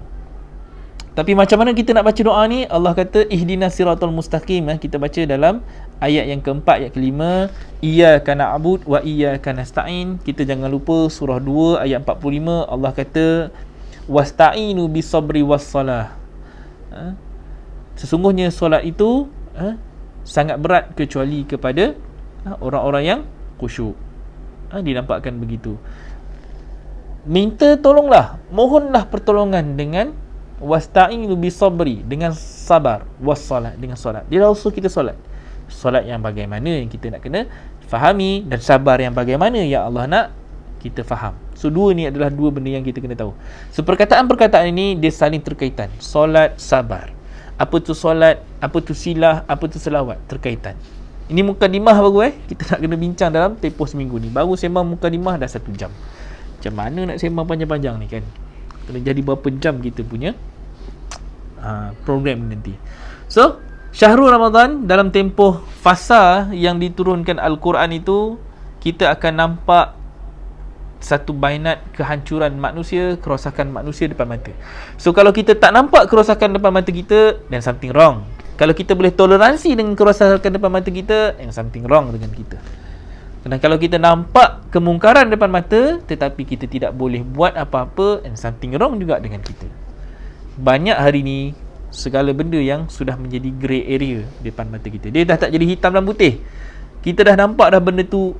Tapi macam mana kita nak baca doa ni? Allah kata ihdinas siratal mustaqim. Kita baca dalam ayat yang keempat, ayat kelima, iyyaka na'budu wa iyyaka nasta'in. Kita jangan lupa surah 2 ayat 45, Allah kata wasta'inu bisabri wassalah. Sesungguhnya solat itu sangat berat kecuali kepada orang-orang yang khusyuk. Dinampakkan begitu. Minta tolonglah, mohonlah pertolongan dengan wasta'inu bisabri, dengan sabar, wassalat, dengan solat. Dia rasul kita solat. Solat yang bagaimana yang kita nak kena fahami, dan sabar yang bagaimana yang Allah nak kita faham. So dua ni adalah dua benda yang kita kena tahu. So perkataan-perkataan ini dia saling terkaitan. Solat, sabar. Apa tu solat, apa tu silah, apa tu selawat, terkaitan. Ini mukadimah baru kita nak kena bincang dalam tempoh seminggu ni. Baru sembang mukadimah dah 1 jam. Macam mana nak sembang panjang-panjang ni kan? Kena jadi berapa jam kita punya program nanti. So Syahrul Ramadan, dalam tempoh fasa yang diturunkan Al-Quran itu, kita akan nampak satu bainat kehancuran manusia, kerosakan manusia depan mata. So kalau kita tak nampak kerosakan depan mata kita, then something wrong. Kalau kita boleh toleransi dengan kerosakan depan mata kita, then something wrong dengan kita. Dan kalau kita nampak kemungkaran depan mata tetapi kita tidak boleh buat apa-apa, and something wrong juga dengan kita. Banyak hari ni segala benda yang sudah menjadi grey area depan mata kita. Dia dah tak jadi hitam dan putih. Kita dah nampak dah benda tu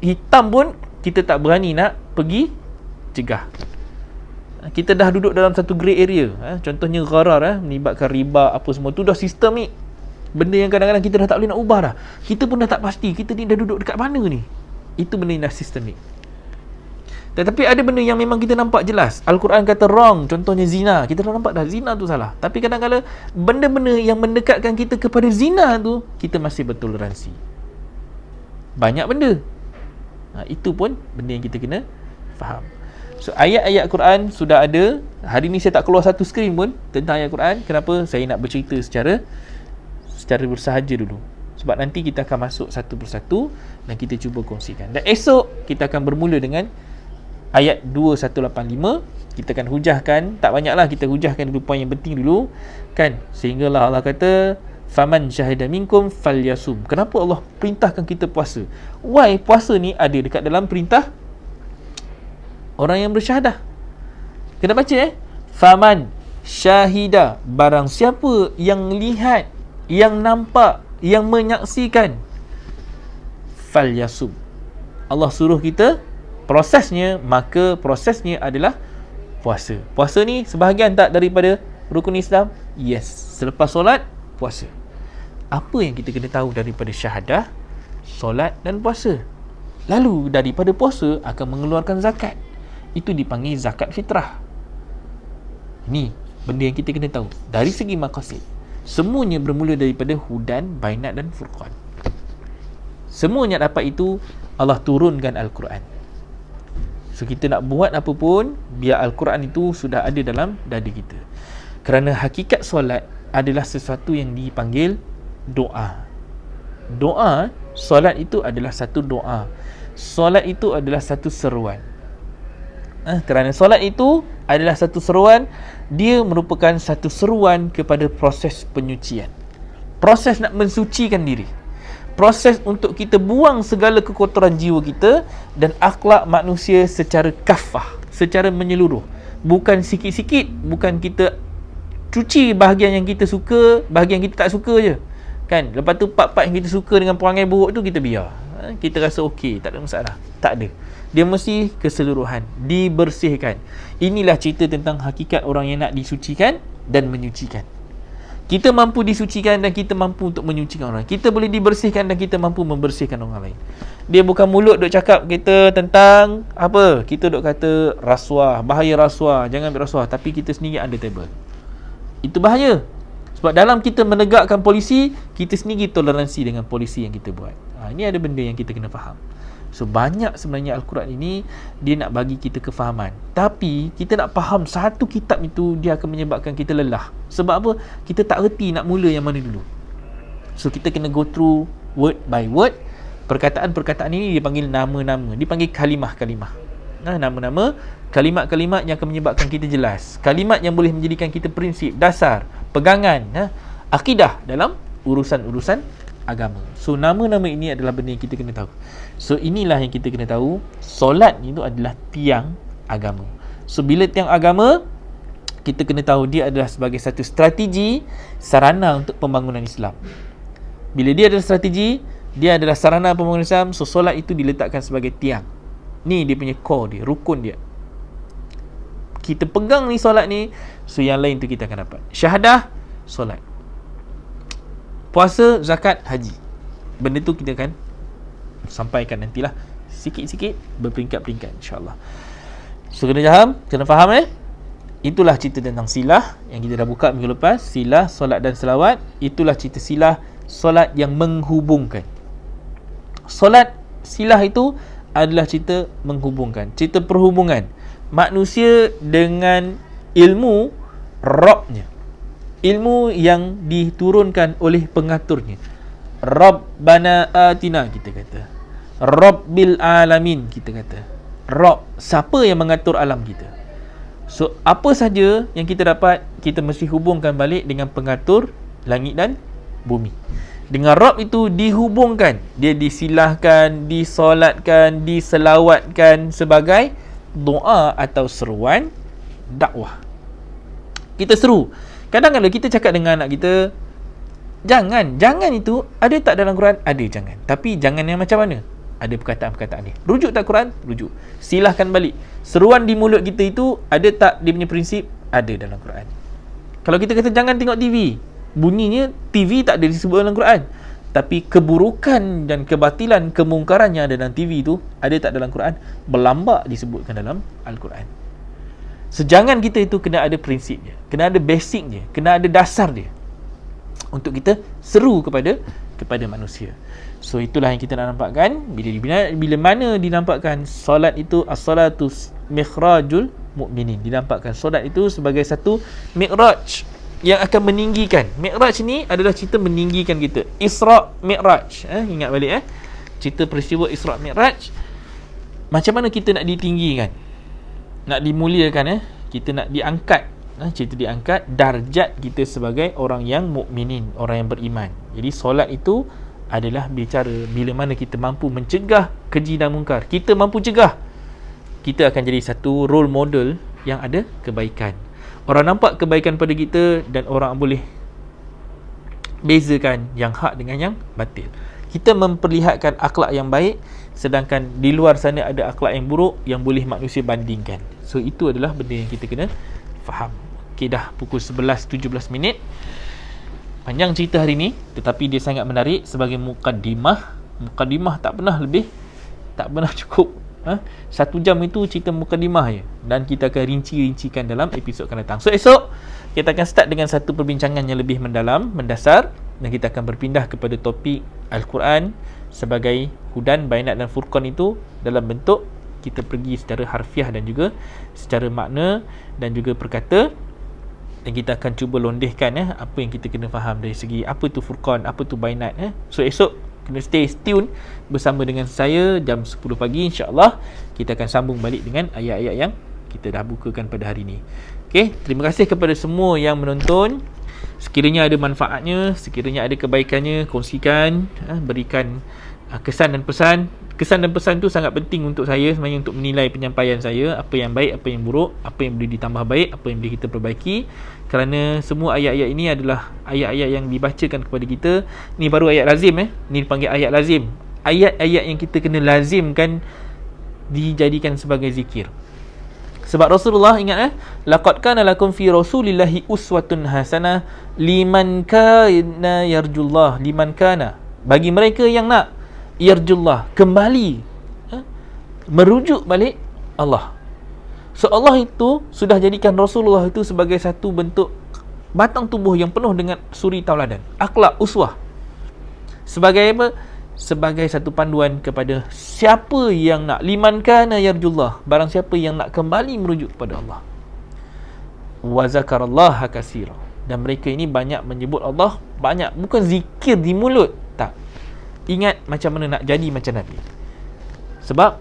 hitam pun kita tak berani nak pergi cegah. Kita dah duduk dalam satu grey area. Contohnya gharar, melibatkan riba, apa semua tu dah sistem ni. Benda yang kadang-kadang kita dah tak boleh nak ubah dah. Kita pun dah tak pasti kita ni dah duduk dekat mana ni. Itu benda yang dah sistemik. Tetapi ada benda yang memang kita nampak jelas. Al-Quran kata wrong. Contohnya zina. Kita dah nampak dah zina tu salah. Tapi kadang-kadang benda-benda yang mendekatkan kita kepada zina tu, kita masih bertoleransi. Banyak benda. Itu pun benda yang kita kena faham. So ayat-ayat Quran sudah ada. Hari ni saya tak keluar satu skrin pun tentang ayat Quran. Kenapa? Saya nak bercerita secara secara bersahaja dulu. Sebab nanti kita akan masuk satu persatu dan kita cuba kongsikan. Dan esok kita akan bermula dengan ayat 2185. Kita akan hujahkan, tak banyaklah, kita hujahkan dulu poin yang penting dulu kan, sehinggalah Allah kata faman syahida minkum falyasum. Kenapa Allah perintahkan kita puasa? Why puasa ni ada dekat dalam perintah orang yang bersyahadah. Kena baca faman syahida, barang siapa yang lihat, yang nampak, yang menyaksikan, falyasum. Allah suruh kita prosesnya, maka prosesnya adalah puasa. Puasa ni sebahagian tak daripada rukun Islam? Yes. Selepas solat, puasa. Apa yang kita kena tahu daripada syahadah, solat dan puasa? Lalu daripada puasa akan mengeluarkan zakat. Itu dipanggil zakat fitrah. Ini benda yang kita kena tahu. Dari segi maqasid, semuanya bermula daripada Hudan, Bainat dan Furqan. Semuanya dapat itu Allah turunkan Al-Quran. So kita nak buat apa pun, biar Al-Quran itu sudah ada dalam dada kita. Kerana hakikat solat adalah sesuatu yang dipanggil doa. Doa, solat itu adalah satu doa. Solat itu adalah satu seruan. Kerana solat itu adalah satu seruan, dia merupakan satu seruan kepada proses penyucian. Proses nak mensucikan diri. Proses untuk kita buang segala kekotoran jiwa kita dan akhlak manusia secara kafah, secara menyeluruh. Bukan sikit-sikit, bukan kita cuci bahagian yang kita suka, bahagian yang kita tak suka je. Kan? Lepas tu part-part yang kita suka dengan perangai buruk tu kita biar. Kita rasa okey, tak ada masalah. Tak ada. Dia mesti keseluruhan, dibersihkan. Inilah cerita tentang hakikat orang yang nak disucikan dan menyucikan. Kita mampu disucikan dan kita mampu untuk menyucikan orang. Kita boleh dibersihkan dan kita mampu membersihkan orang lain. Dia bukan mulut duk cakap kita tentang apa? Kita duk kata rasuah, bahaya rasuah, jangan ambil rasuah, tapi kita sendiri under table. Itu bahaya. Sebab dalam kita menegakkan polisi, kita sendiri toleransi dengan polisi yang kita buat. Ini ada benda yang kita kena faham. So banyak sebenarnya Al-Quran ini dia nak bagi kita kefahaman. Tapi kita nak faham satu kitab itu, dia akan menyebabkan kita lelah. Sebab apa? Kita tak erti nak mula yang mana dulu. So kita kena go through word by word. Perkataan-perkataan ini dipanggil nama-nama, dipanggil kalimah-kalimah. Nama-nama, kalimat-kalimat yang akan menyebabkan kita jelas. Kalimat yang boleh menjadikan kita prinsip, dasar, pegangan, akidah dalam urusan-urusan agama. So nama-nama ini adalah benda yang kita kena tahu. So inilah yang kita kena tahu. Solat itu adalah tiang agama. So bila tiang agama, kita kena tahu dia adalah sebagai satu strategi, sarana untuk pembangunan Islam. Bila dia adalah strategi, dia adalah sarana pembangunan Islam. So solat itu diletakkan sebagai tiang. Ni dia punya core dia, rukun dia. Kita pegang ni solat ni, so yang lain tu kita akan dapat. Syahadah, solat. Puasa, zakat, haji. Benda tu kita akan sampaikan nantilah, sikit-sikit, berperingkat-peringkat, insyaAllah. So kena faham Itulah cerita tentang silah yang kita dah buka minggu lepas. Silah, solat dan selawat. Itulah cerita silah, solat yang menghubungkan. Solat, silah itu adalah cerita menghubungkan, cerita perhubungan manusia dengan ilmu Rabbnya, ilmu yang diturunkan oleh pengaturnya. Rabbana atina, kita kata. Rabbil alamin, kita kata. Rabb, siapa yang mengatur alam kita. So apa saja yang kita dapat, kita mesti hubungkan balik dengan pengatur langit dan bumi. Dengan Rabb itu dihubungkan, dia disilahkan, disolatkan, diselawatkan sebagai doa atau seruan dakwah. Kita seru. Kadang-kadang kita cakap dengan anak kita, Jangan itu ada tak dalam Quran? Ada, jangan. Tapi jangan yang macam mana? Ada perkataan-perkataan ni. Rujuk tak Quran? Rujuk. Silahkan balik. Seruan di mulut kita itu ada tak dia punya prinsip? Ada dalam Quran. Kalau kita kata jangan tengok TV, bunyinya TV tak ada disebut dalam Quran. Tapi keburukan dan kebatilan, kemungkaran yang ada dalam TV itu ada tak dalam Quran? Berlambak disebutkan dalam Al-Quran. Sejangan kita itu kena ada prinsipnya, kena ada basicnya, kena ada dasar dia untuk kita seru kepada manusia. So itulah yang kita nak nampakkan. Bila mana dinampakkan solat itu as-salatu mikhrajul mukminin, dinampakkan solat itu sebagai satu mikraj, yang akan meninggikan. Mi'raj ni adalah cerita meninggikan kita. Isra' Mi'raj, ingat balik cerita peristiwa Isra' Mi'raj. Macam mana kita nak ditinggikan, nak dimuliakan, kita nak diangkat, cerita diangkat darjat kita sebagai orang yang mukminin, orang yang beriman. Jadi solat itu adalah bicara bila mana kita mampu mencegah keji dan mungkar. Kita mampu cegah, kita akan jadi satu role model yang ada kebaikan. Orang nampak kebaikan pada kita dan orang boleh bezakan yang hak dengan yang batil. Kita memperlihatkan akhlak yang baik, sedangkan di luar sana ada akhlak yang buruk yang boleh manusia bandingkan. So itu adalah benda yang kita kena faham. Okey, dah pukul 11.17 minit. Panjang cerita hari ni, tetapi dia sangat menarik sebagai mukaddimah. Mukaddimah tak pernah lebih, tak pernah cukup. 1 jam itu cerita mukaddimah je, dan kita akan rinci-rincikan dalam episod akan datang. So esok kita akan start dengan satu perbincangan yang lebih mendalam, mendasar, dan kita akan berpindah kepada topik Al-Quran sebagai hudan, bayanat dan furqan itu dalam bentuk kita pergi secara harfiah dan juga secara makna dan juga perkata, dan kita akan cuba londehkan apa yang kita kena faham dari segi apa tu furqan, apa tu bayanat. So esok kena stay tune bersama dengan saya jam 10 pagi, insya-Allah kita akan sambung balik dengan ayat-ayat yang kita dah bukakan pada hari ini. Okey, terima kasih kepada semua yang menonton. Sekiranya ada manfaatnya, sekiranya ada kebaikannya, kongsikan, berikan kesan dan pesan. Kesan dan pesan tu sangat penting untuk saya sebenarnya, untuk menilai penyampaian saya, apa yang baik, apa yang buruk, apa yang boleh ditambah baik, apa yang boleh kita perbaiki. Kerana semua ayat-ayat ini adalah ayat-ayat yang dibacakan kepada kita. Ni baru ayat lazim, ni dipanggil ayat lazim. Ayat-ayat yang kita kena lazimkan dijadikan sebagai zikir. Sebab Rasulullah ingat, laqad kana lakum fi rasulillahi uswatun hasanah liman kana yarjullah, liman kana, bagi mereka yang nak yarjullah, kembali, merujuk balik Allah. So Allah itu sudah jadikan Rasulullah itu sebagai satu bentuk batang tubuh yang penuh dengan suri tauladan, akhlak, uswah. Sebagai apa? Sebagai satu panduan kepada siapa yang nak, liman kana yarjullah, barang siapa yang nak kembali merujuk kepada Allah. Wa zakarallaha katsira, dan mereka ini banyak menyebut Allah, banyak, bukan zikir di mulut, tak. Ingat macam mana nak jadi macam Nabi. Sebab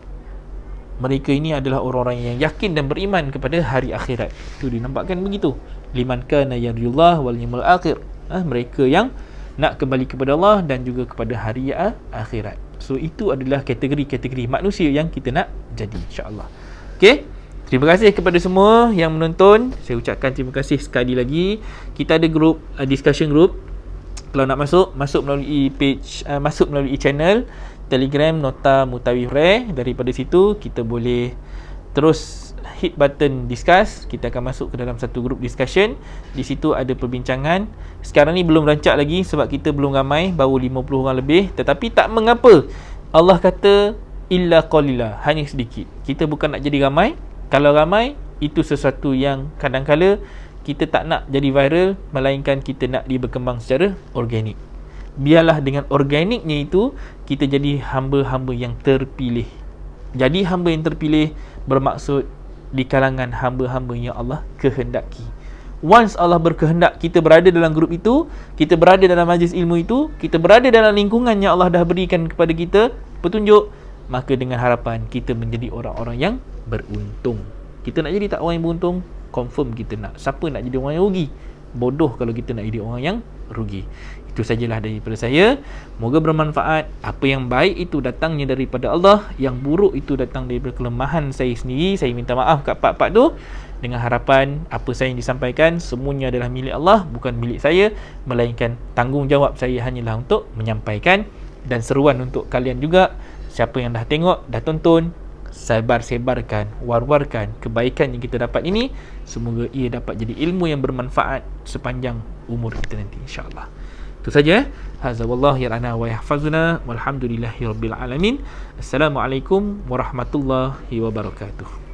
mereka ini adalah orang-orang yang yakin dan beriman kepada hari akhirat. Itu dinampakkan begitu. Liman kana yarjullah wal yawmal akhir. Mereka yang nak kembali kepada Allah dan juga kepada hari akhirat. So itu adalah kategori-kategori manusia yang kita nak jadi, insya-Allah. Okey. Terima kasih kepada semua yang menonton. Saya ucapkan terima kasih sekali lagi. Kita ada group, discussion group. Kalau nak masuk melalui page, masuk melalui channel Telegram Nota Mutawif. Daripada situ kita boleh terus hit button discuss. Kita akan masuk ke dalam satu group discussion. Di situ ada perbincangan. Sekarang ni belum rancak lagi sebab kita belum ramai, baru 50 orang lebih. Tetapi tak mengapa. Allah kata illa qalila, hanya sedikit. Kita bukan nak jadi ramai. Kalau ramai, itu sesuatu yang kadang-kala kita tak nak jadi viral, melainkan kita nak dia berkembang secara organik. Biarlah dengan organiknya itu kita jadi hamba-hamba yang terpilih. Jadi hamba yang terpilih bermaksud di kalangan hamba-hamba yang Allah kehendaki. Once Allah berkehendak kita berada dalam grup itu, kita berada dalam majlis ilmu itu, kita berada dalam lingkungan yang Allah dah berikan kepada kita petunjuk, maka dengan harapan kita menjadi orang-orang yang beruntung. Kita nak jadi tak orang yang beruntung? Confirm kita nak. Siapa nak jadi orang yang rugi? Bodoh kalau kita nak jadi orang yang rugi. Itu sajalah daripada saya. Moga bermanfaat. Apa yang baik itu datangnya daripada Allah, yang buruk itu datang daripada kelemahan saya sendiri. Saya minta maaf kat pak-pak tu, dengan harapan apa saya yang disampaikan semuanya adalah milik Allah, bukan milik saya, melainkan tanggungjawab saya hanyalah untuk menyampaikan. Dan seruan untuk kalian juga, siapa yang dah tengok, dah tonton, sebarkan, war-warkan kebaikan yang kita dapat ini. Semoga ia dapat jadi ilmu yang bermanfaat sepanjang umur kita nanti, insya-Allah. Itu saja. Hadza wallahu yarana wa yahfazuna walhamdulillahirabbil alamin. Assalamualaikum warahmatullahi wabarakatuh.